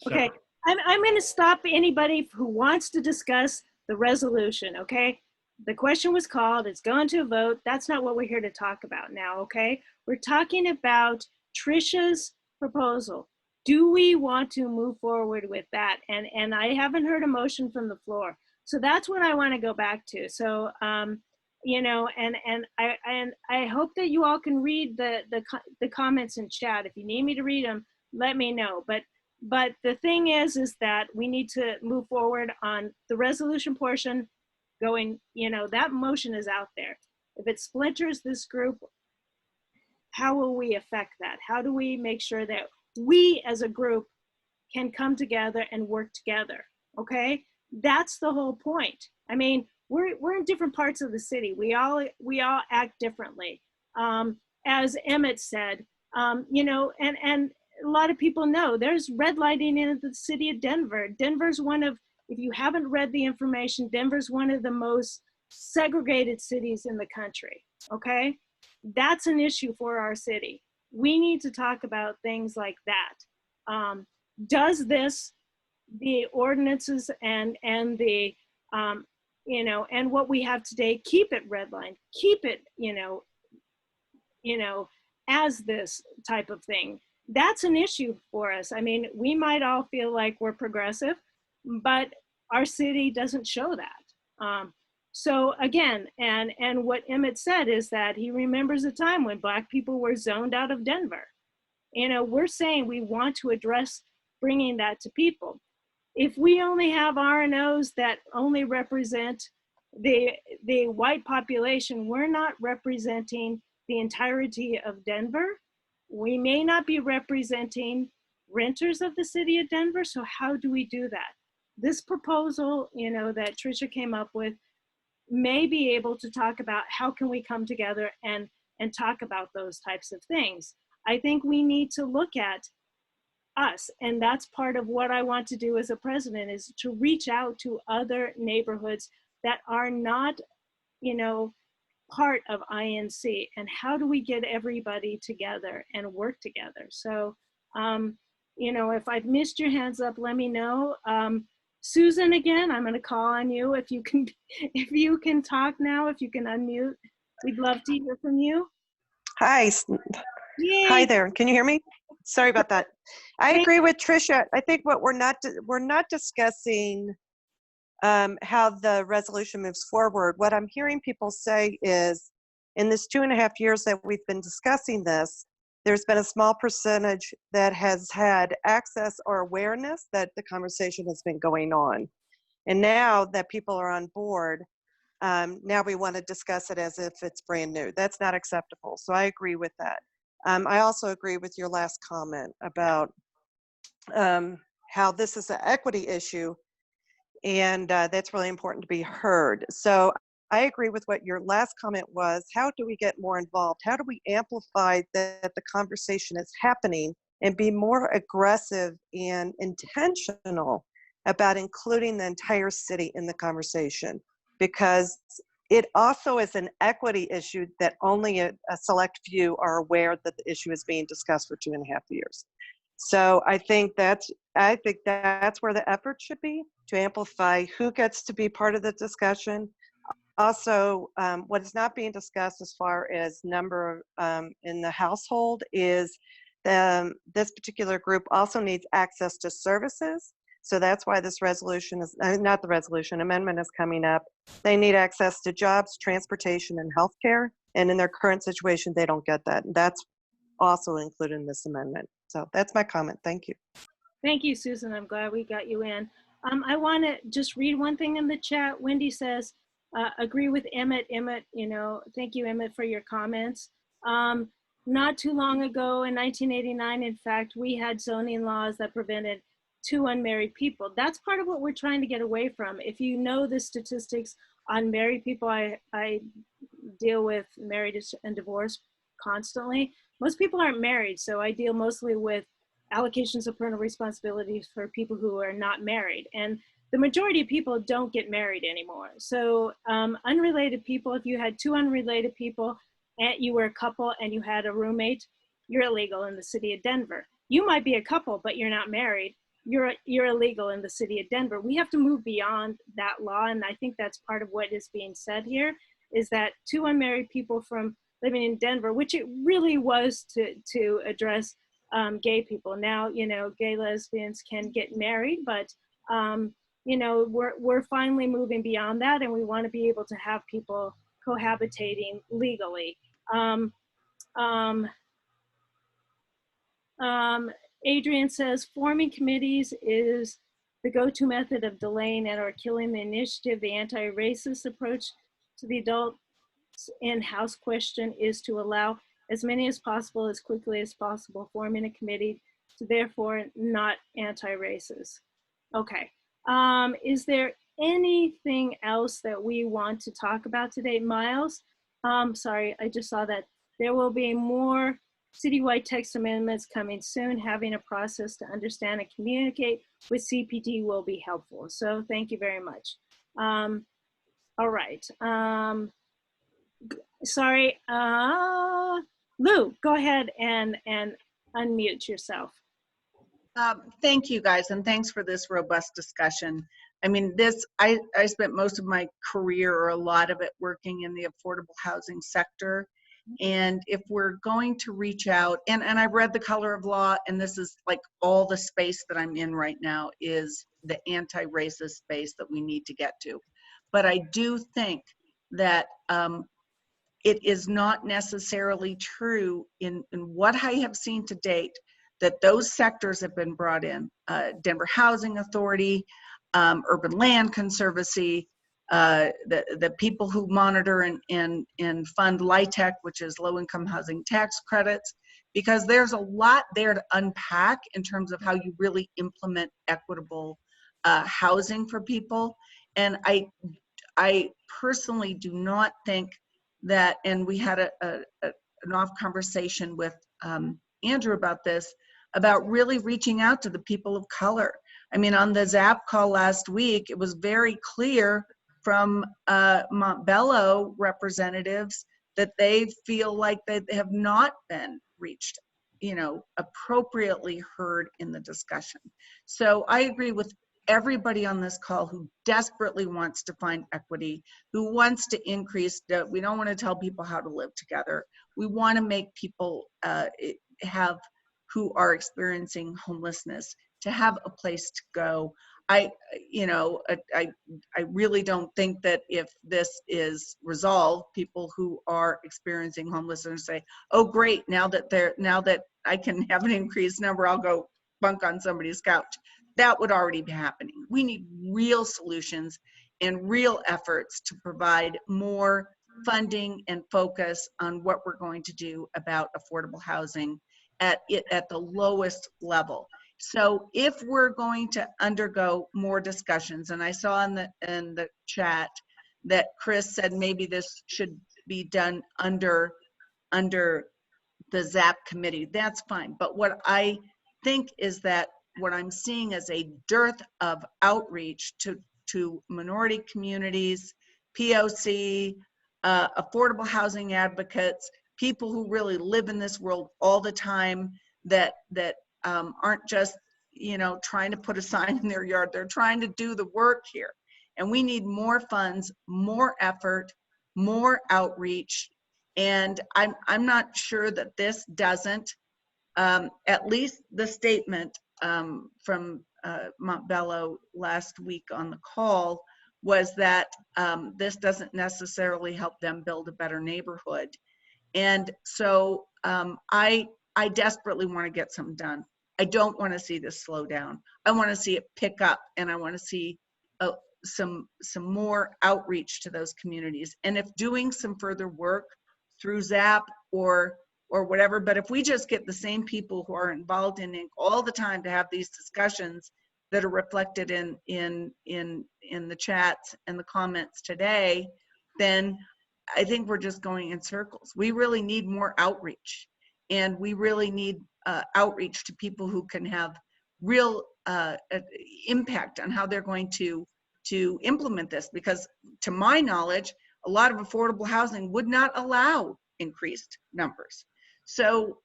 Okay, I'm going to stop anybody who wants to discuss the resolution, okay? The question was called, it's going to a vote. That's not what we're here to talk about now, okay? We're talking about Tricia's proposal. Do we want to move forward with that? And I haven't heard a motion from the floor. So that's what I want to go back to. So, you know, and I hope that you all can read the comments in chat. If you need me to read them, let me know. But the thing is that we need to move forward on the resolution portion going, you know, that motion is out there. If it splinters this group, how will we affect that? How do we make sure that we as a group can come together and work together, okay? That's the whole point. I mean, we're in different parts of the city. We all act differently. As Emmett said, you know, and a lot of people know there's redlining in the city of Denver. Denver's one of, if you haven't read the information, Denver's one of the most segregated cities in the country, okay? That's an issue for our city. We need to talk about things like that. Does this, the ordinances and the, you know, and what we have today, keep it redlined, keep it, you know, as this type of thing? That's an issue for us. I mean, we might all feel like we're progressive, but our city doesn't show that. So again, and what Emmett said is that he remembers a time when Black people were zoned out of Denver. You know, we're saying we want to address bringing that to people. If we only have R&Os that only represent the white population, we're not representing the entirety of Denver. We may not be representing renters of the city of Denver, so how do we do that? This proposal, you know, that Tricia came up with may be able to talk about how can we come together and talk about those types of things. I think we need to look at us, and that's part of what I want to do as a president, is to reach out to other neighborhoods that are not, you know, part of INC, and how do we get everybody together and work together? So, you know, if I've missed your hands up, let me know. Susan, again, I'm going to call on you if you can talk now, if you can unmute. We'd love to hear from you. Hi. Yay. Hi there. Can you hear me? Sorry about that. I agree with Tricia. I think what we're not discussing how the resolution moves forward. What I'm hearing people say is, in this 2.5 years that we've been discussing this, there's been a small percentage that has had access or awareness that the conversation has been going on. And now that people are on board, now we want to discuss it as if it's brand new. That's not acceptable. So I agree with that. I also agree with your last comment about how this is an equity issue, and that's really important to be heard. So I agree with what your last comment was. How do we get more involved? How do we amplify that the conversation is happening and be more aggressive and intentional about including the entire city in the conversation? Because it also is an equity issue that only a select few are aware that the issue is being discussed for 2.5 years. So I think that's where the effort should be, to amplify who gets to be part of the discussion. Also, what is not being discussed as far as number in the household is this particular group also needs access to services. So that's why this resolution is, not the resolution, amendment is coming up. They need access to jobs, transportation, and healthcare. And in their current situation, they don't get that. And that's also included in this amendment. So that's my comment. Thank you. Thank you, Susan. I'm glad we got you in. I want to just read one thing in the chat. Wendy says, agree with Emmett. Emmett, you know, thank you, Emmett, for your comments. Not too long ago in 1989, in fact, we had zoning laws that prevented 2 unmarried people. That's part of what we're trying to get away from. If you know the statistics on married people, I deal with married and divorced constantly. Most people aren't married, so I deal mostly with allocations of parental responsibilities for people who are not married. And the majority of people don't get married anymore. So unrelated people, if you had 2 unrelated people and you were a couple and you had a roommate, you're illegal in the city of Denver. You might be a couple, but you're not married. You're illegal in the city of Denver. We have to move beyond that law. And I think that's part of what is being said here, is that 2 unmarried people from living in Denver, which it really was to address gay people. Now, you know, gay lesbians can get married, but you know, we're finally moving beyond that, and we want to be able to have people cohabitating legally. Adrian says, forming committees is the go-to method of delaying and or killing the initiative. The anti-racist approach to the adults in-house question is to allow as many as possible, as quickly as possible, forming a committee to therefore not anti-racist. Okay, is there anything else that we want to talk about today? Miles, sorry, I just saw that there will be more citywide text amendments coming soon. Having a process to understand and communicate with CPT will be helpful. So thank you very much. All right. Sorry, Lou, go ahead and unmute yourself. Thank you guys, and thanks for this robust discussion. I mean, I spent most of my career, or a lot of it, working in the affordable housing sector. And if we're going to reach out, and I've read The Color of Law, and this is like all the space that I'm in right now is the anti-racist space that we need to get to. But I do think that it is not necessarily true in what I have seen to date that those sectors have been brought in. Denver Housing Authority, Urban Land Conservancy, the people who monitor and fund LIHTC, which is low-income housing tax credits, because there's a lot there to unpack in terms of how you really implement equitable housing for people. And I personally do not think that, and we had an off conversation with Andrew about this, about really reaching out to the people of color. I mean, on the ZAP call last week, it was very clear from Montbello representatives that they feel like they have not been reached, you know, appropriately heard in the discussion. So I agree with everybody on this call who desperately wants to find equity, who wants to increase, we don't want to tell people how to live together. We want to make people who are experiencing homelessness to have a place to go. I really don't think that if this is resolved, people who are experiencing homelessness say, oh great, now that I can have an increased number, I'll go bunk on somebody's couch. That would already be happening. We need real solutions and real efforts to provide more funding and focus on what we're going to do about affordable housing at the lowest level. So if we're going to undergo more discussions, and I saw in the chat that Chris said maybe this should be done under the ZAP committee, that's fine. But what I think is that what I'm seeing is a dearth of outreach to minority communities, POC, affordable housing advocates, people who really live in this world all the time, that aren't just, you know, trying to put a sign in their yard. They're trying to do the work here. And we need more funds, more effort, more outreach. And I'm not sure that this doesn't, at least the statement from Montbello last week on the call was that this doesn't necessarily help them build a better neighborhood. And so I desperately want to get something done. I don't want to see this slow down. I want to see it pick up, and I want to see some more outreach to those communities. And if doing some further work through ZAP or whatever, but if we just get the same people who are involved in it all the time to have these discussions that are reflected in the chats and the comments today, then I think we're just going in circles. We really need more outreach, and we really need outreach to people who can have real impact on how they're going to implement this, because to my knowledge, a lot of affordable housing would not allow increased numbers. So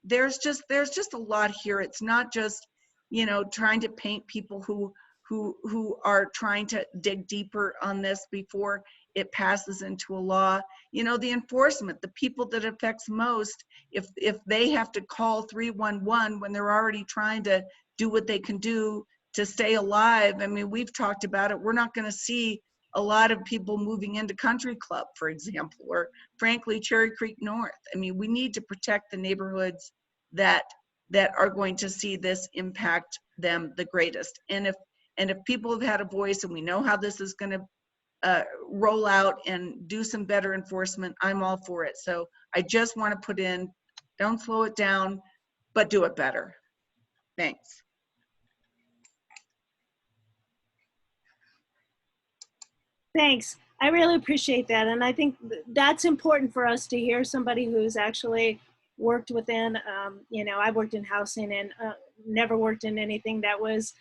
there's just a lot here. It's not just, you know, trying to paint people who are trying to dig deeper on this before it passes into a law. You know, the enforcement, the people that it affects most, if they have to call 311 when they're already trying to do what they can do to stay alive. I mean, we've talked about it. We're not going to see a lot of people moving into Country Club, for example, or frankly, Cherry Creek North. I mean, we need to protect the neighborhoods that are going to see this impact them the greatest. And if people have had a voice and we know how this is going to roll out and do some better enforcement, I'm all for it. So I just want to put in, don't slow it down, but do it better. Thanks. Thanks. I really appreciate that. And I think that's important for us to hear somebody who's actually worked within, you know, I've worked in housing and never worked in anything that was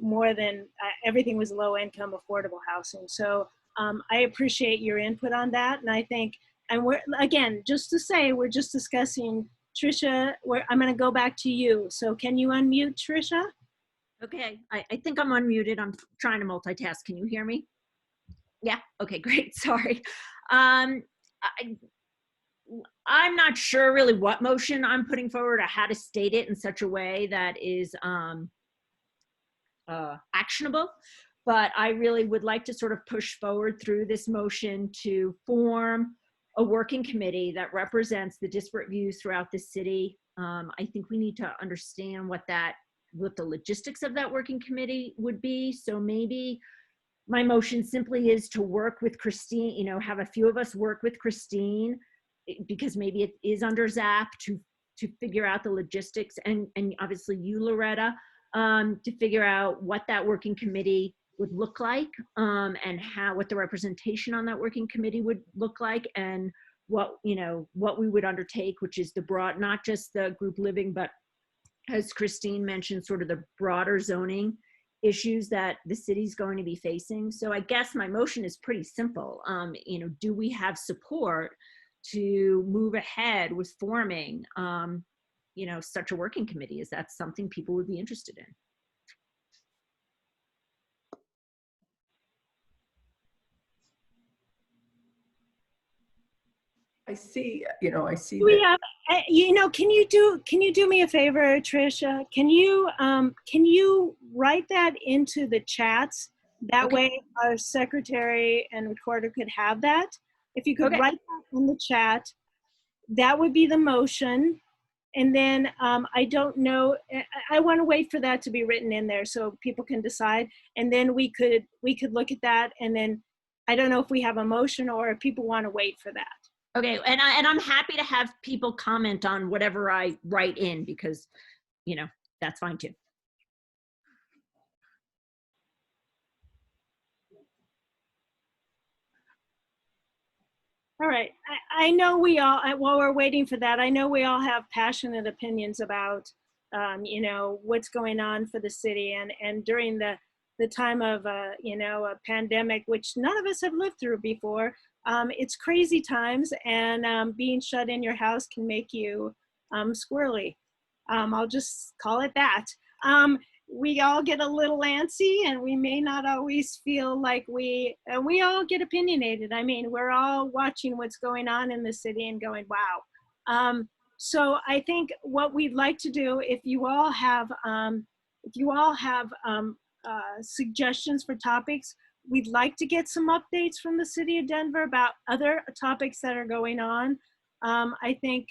more than, everything was low income, affordable housing. So I appreciate your input on that. And I think, and we're, again, just to say, we're just discussing, Tricia, I'm going to go back to you. So can you unmute, Tricia? Okay, I think I'm unmuted. I'm trying to multitask. Can you hear me? Yeah, okay, great, sorry. I'm not sure really what motion I'm putting forward or how to state it in such a way that is actionable, but I really would like to sort of push forward through this motion to form a working committee that represents the disparate views throughout the city. I think we need to understand what the logistics of that working committee would be. So maybe my motion simply is to work with Christine, you know, have a few of us work with Christine, because maybe it is under ZAP to figure out the logistics, and obviously you, Loretta, to figure out what that working committee would look like, and what the representation on that working committee would look like, and what we would undertake, which is the broad, not just the group living, but as Christine mentioned, sort of the broader zoning issues that the city's going to be facing. So I guess my motion is pretty simple. You know, do we have support to move ahead with forming, you know, such a working committee? Is that something people would be interested in? I see, you know, I see We that. have, you know, can you do me a favor, Tricia? Can you write that into the chats? That way our secretary and recorder could have that. If you could write that in the chat, that would be the motion. And then I don't know, I want to wait for that to be written in there so people can decide. And then we could look at that. And then I don't know if we have a motion or if people want to wait for that. Okay, and I'm happy to have people comment on whatever I write in, because, you know, that's fine too. All right, I know we all, while we're waiting for that, I know we all have passionate opinions about, you know, what's going on for the city, and during the time of, you know, a pandemic, which none of us have lived through before. It's crazy times, and being shut in your house can make you squirrely. I'll just call it that. We all get a little antsy, and we may not always feel like we all get opinionated. I mean, we're all watching what's going on in the city and going, wow. So I think what we'd like to do, if you all have if you all have suggestions for topics, we'd like to get some updates from the city of Denver about other topics that are going on. I think,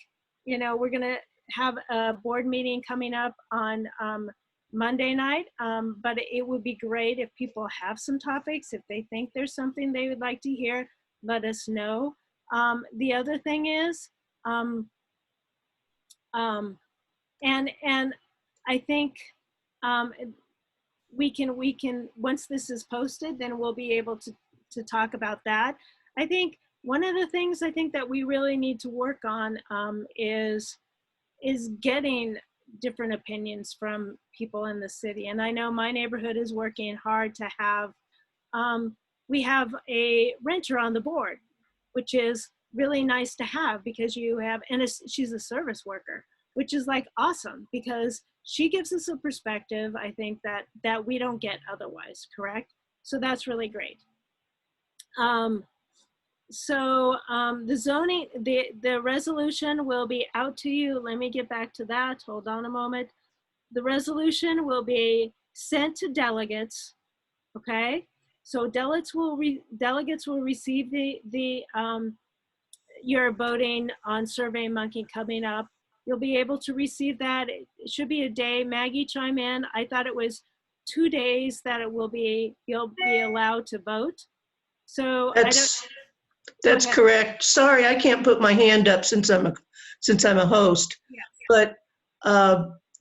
you know, we're gonna have a board meeting coming up on Monday night, but it would be great if people have some topics. If they think there's something they would like to hear, let us know. The other thing is, and I think we can once this is posted, then we'll be able to talk about that. I think one of the things I think that we really need to work on is getting different opinions from people in the city. And I know my neighborhood is working hard to have, we have a renter on the board, which is really nice to have because you have, and she's a service worker, which is like awesome because she gives us a perspective, I think, that we don't get otherwise, correct? So that's really great. The zoning, the resolution will be out to you. Let me get back to that. Hold on a moment. The resolution will be sent to delegates, okay? So delegates will receive your voting on SurveyMonkey coming up. You'll be able to receive that. It should be a day. Maggie, chime in. I thought it was 2 days that you'll be allowed to vote. So That's correct. Sorry, I can't put my hand up since I'm a host. Yeah. But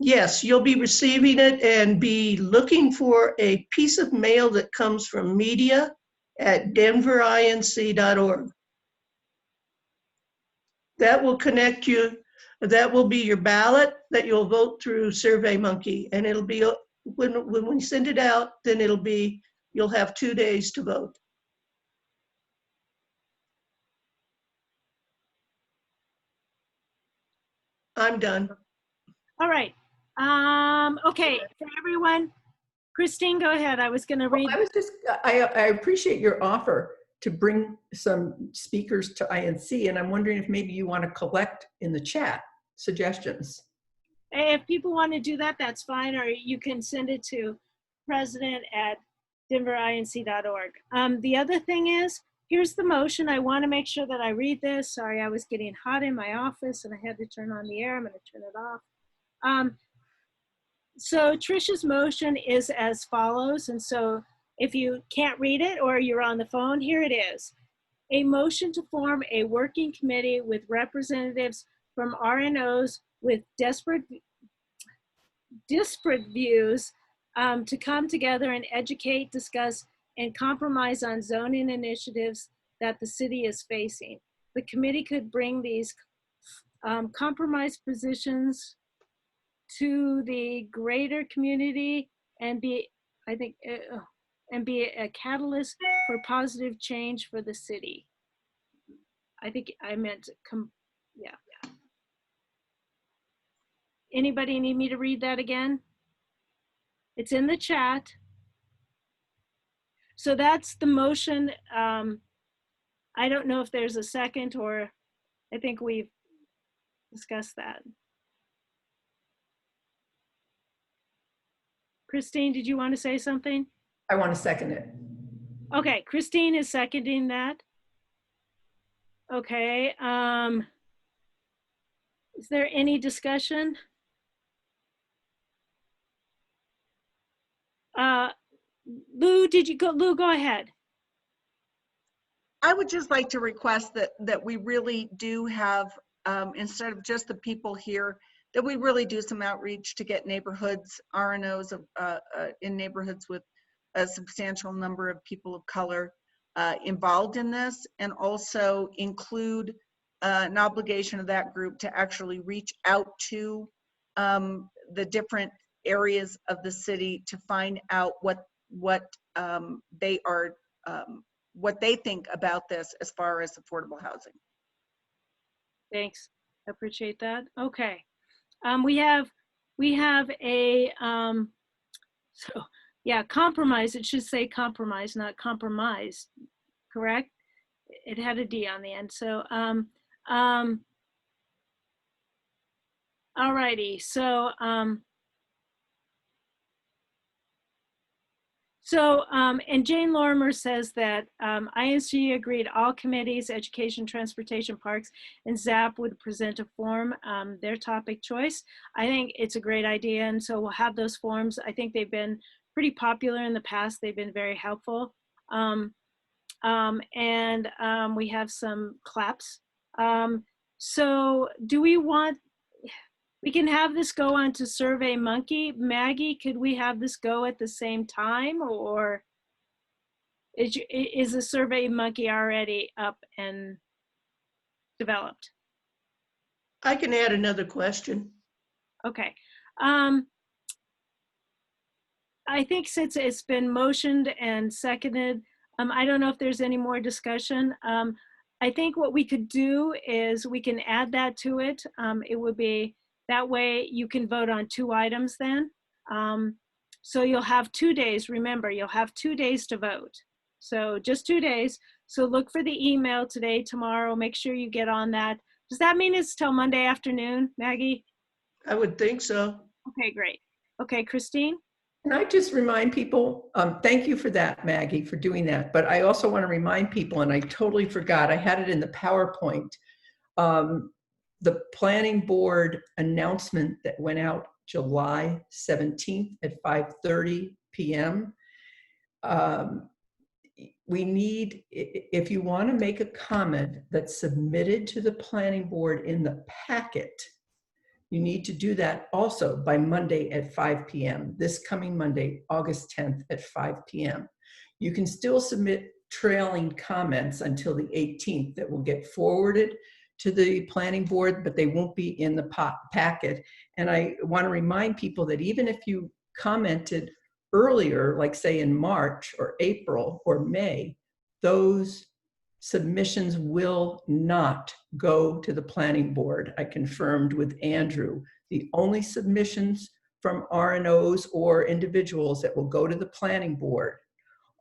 yes, you'll be receiving it and be looking for a piece of mail that comes from media@denverinc.org. That will connect you. That will be your ballot that you'll vote through SurveyMonkey, and it'll be when we send it out. Then you'll have 2 days to vote. I'm done. All right. Okay, for everyone, Christine, go ahead. I was going to read. I appreciate your offer to bring some speakers to INC, and I'm wondering if maybe you want to collect in the chat suggestions. If people want to do that, that's fine, or you can send it to president@denverinc.org. The other thing is, here's the motion. I want to make sure that I read this. Sorry, I was getting hot in my office and I had to turn on the air. I'm going to turn it off. So Tricia's motion is as follows. And so if you can't read it or you're on the phone, here it is. A motion to form a working committee with representatives from RNOs with disparate views to come together and educate, discuss, and compromise on zoning initiatives that the city is facing. The committee could bring these compromise positions to the greater community and be, I think, and be a catalyst for positive change for the city. I think I meant, yeah. Anybody need me to read that again? It's in the chat. So that's the motion. I don't know if there's a second, or I think we've discussed that. Christine, did you want to say something? I want to second it. Okay, Christine is seconding that. Okay, is there any discussion? Lou, Lou, go ahead. I would just like to request that we really do have, instead of just the people here, that we really do some outreach to get neighborhoods, RNOs in neighborhoods with a substantial number of people of color involved in this, and also include an obligation of that group to actually reach out to the different areas of the city to find out what they are, what they think about this as far as affordable housing. Thanks, I appreciate that. Okay, we have a so yeah, compromise. It should say compromise, not compromise, correct? It had a D on the end. So all righty. So So, and Jane Lorimer says that INC agreed all committees, education, transportation, parks, and ZAP would present a form, their topic choice. I think it's a great idea, and so we'll have those forms. I think they've been pretty popular in the past. They've been very helpful. We have some claps. So do we want, we can have this go on to SurveyMonkey. Maggie, could we have this go at the same time, or is the SurveyMonkey already up and developed? I can add another question. Okay. I think since it's been motioned and seconded, I don't know if there's any more discussion. I think what we could do is we can add that to it. It would be, that way you can vote on 2 items then. So you'll have 2 days. Remember, you'll have 2 days to vote. So just 2 days. So look for the email today, tomorrow. Make sure you get on that. Does that mean it's till Monday afternoon, Maggie? I would think so. Okay, great. Okay, Christine? Can I just remind people, thank you for that, Maggie, for doing that. But I also want to remind people, and I totally forgot, I had it in the PowerPoint, the planning board announcement that went out July 17th at 5:30 p.m. We need, if you want to make a comment that's submitted to the planning board in the packet, you need to do that also by Monday at 5 p.m. This coming Monday, August 10th at 5 p.m. You can still submit trailing comments until the 18th that will get forwarded to the planning board, but they won't be in the packet. And I want to remind people that even if you commented earlier, like say in March or April or May, those submissions will not go to the planning board. I confirmed with Andrew. The only submissions from RNOs or individuals that will go to the planning board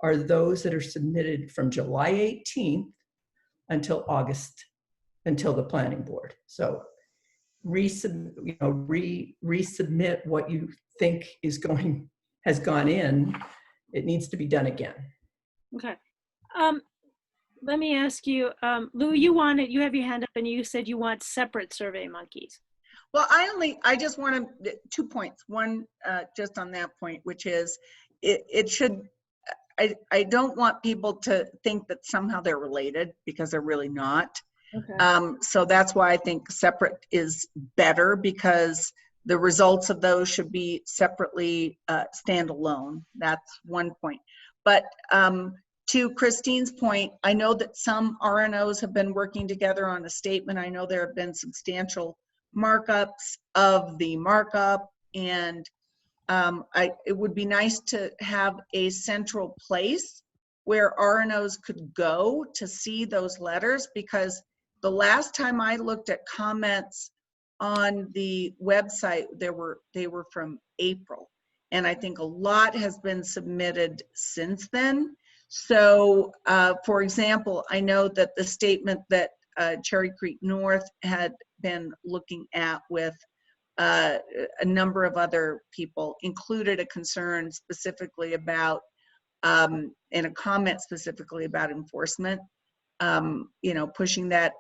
are those that are submitted from July 18th until August, until the planning board. So resubmit what you think is has gone in. It needs to be done again. Okay. Let me ask you, Lou, you have your hand up and you said you want separate SurveyMonkeys. Well, I just want 2 points. One, just on that point, which is it should, I don't want people to think that somehow they're related, because they're really not. Okay. So that's why I think separate is better, because the results of those should be separately standalone. That's one point. But to Christine's point, I know that some RNOs have been working together on a statement. I know there have been substantial markups of the markup, and it would be nice to have a central place where RNOs could go to see those letters, because the last time I looked at comments on the website, they were from April, and I think a lot has been submitted since then. So, for example, I know that the statement that Cherry Creek North had been looking at with a number of other people included a concern specifically about, and a comment specifically about enforcement, pushing that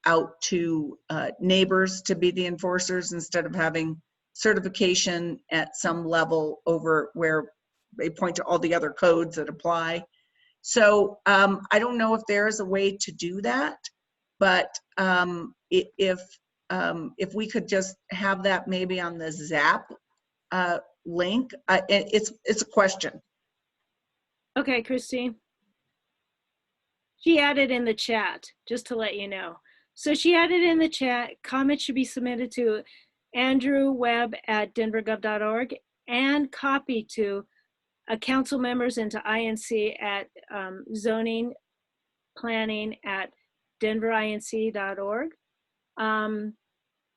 out to neighbors to be the enforcers instead of having certification at some level over where they point to all the other codes that apply. So I don't know if there is a way to do that, but if we could just have that maybe on the ZAP link, it's a question. Okay, Christine. She added in the chat, just to let you know. So she added in the chat, comments should be submitted to andrewwebb@denvergov.org and copy to council members and to INC at zoning planning at denverinc.org.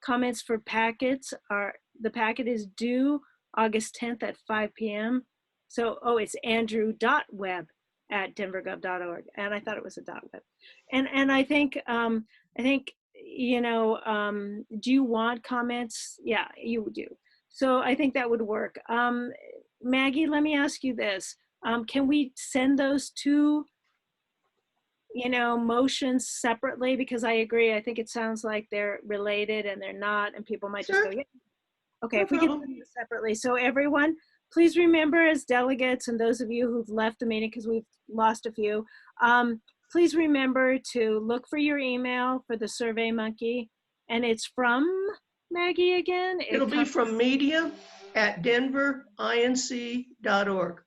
Comments for packets are, the packet is due August 10th at 5 p.m. So, it's andrew.webb@denvergov.org. And I thought it was a .web. And I think, do you want comments? Yeah, you do. So I think that would work. Maggie, let me ask you this. Can we send those two, motions separately? Because I agree, I think it sounds like they're related and they're not, and people might just go, yeah. Okay, No if we can problem. send them separately. So everyone, please remember as delegates and those of you who've left the meeting, because we've lost a few, please remember to look for your email for the Survey Monkey. And it's from Maggie again? It'll be from media@denverinc.org.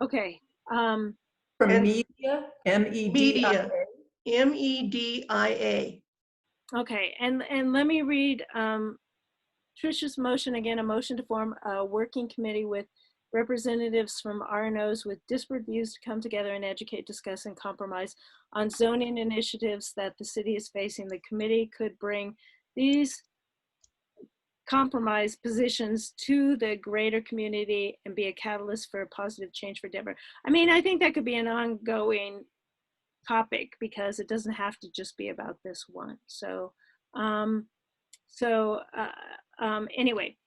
Okay. From And media, M-E-D-I-A. Media, MEDIA. Okay, and let me read Tricia's motion again, a motion to form a working committee with representatives from RNOs with disparate views to come together and educate, discuss, and compromise on zoning initiatives that the city is facing. The committee could bring these compromise positions to the greater community and be a catalyst for a positive change for Denver. I mean, I think that could be an ongoing topic because it doesn't have to just be about this one. So, anyway,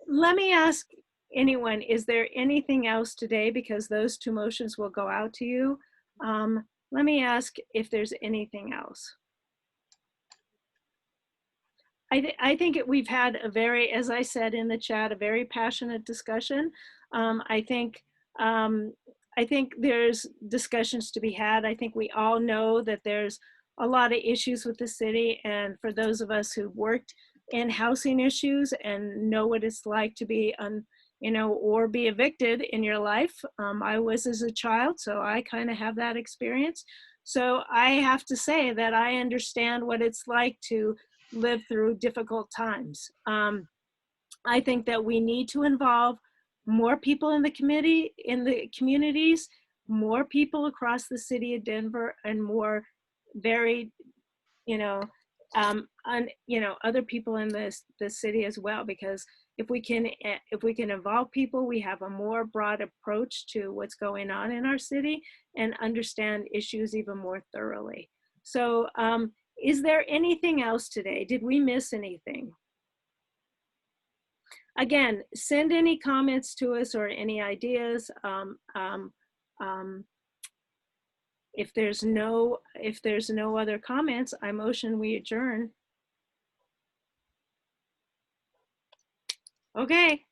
let me ask anyone, is there anything else today? Because those two motions will go out to you. Let me ask if there's anything else. I think we've had a very, as I said in the chat, a very passionate discussion. I think there's discussions to be had. I think we all know that there's a lot of issues with the city, and for those of us who've worked in housing issues and know what it's like to be or be evicted in your life. I was as a child, so I kind of have that experience. So I have to say that I understand what it's like to live through difficult times. I think that we need to involve more people in the communities, more people across the city of Denver, and more varied, other people in the city as well. Because if we can involve people, we have a more broad approach to what's going on in our city and understand issues even more thoroughly. So, is there anything else today? Did we miss anything? Again, send any comments to us or any ideas. If there's no other comments, I motion we adjourn. Okay.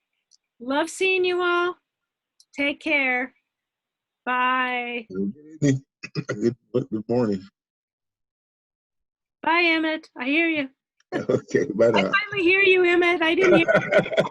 Love seeing you all. Take care. Bye. Good morning. Bye, Emmett. I hear you. Okay, bye I now. finally hear you, Emmett. I didn't hear you.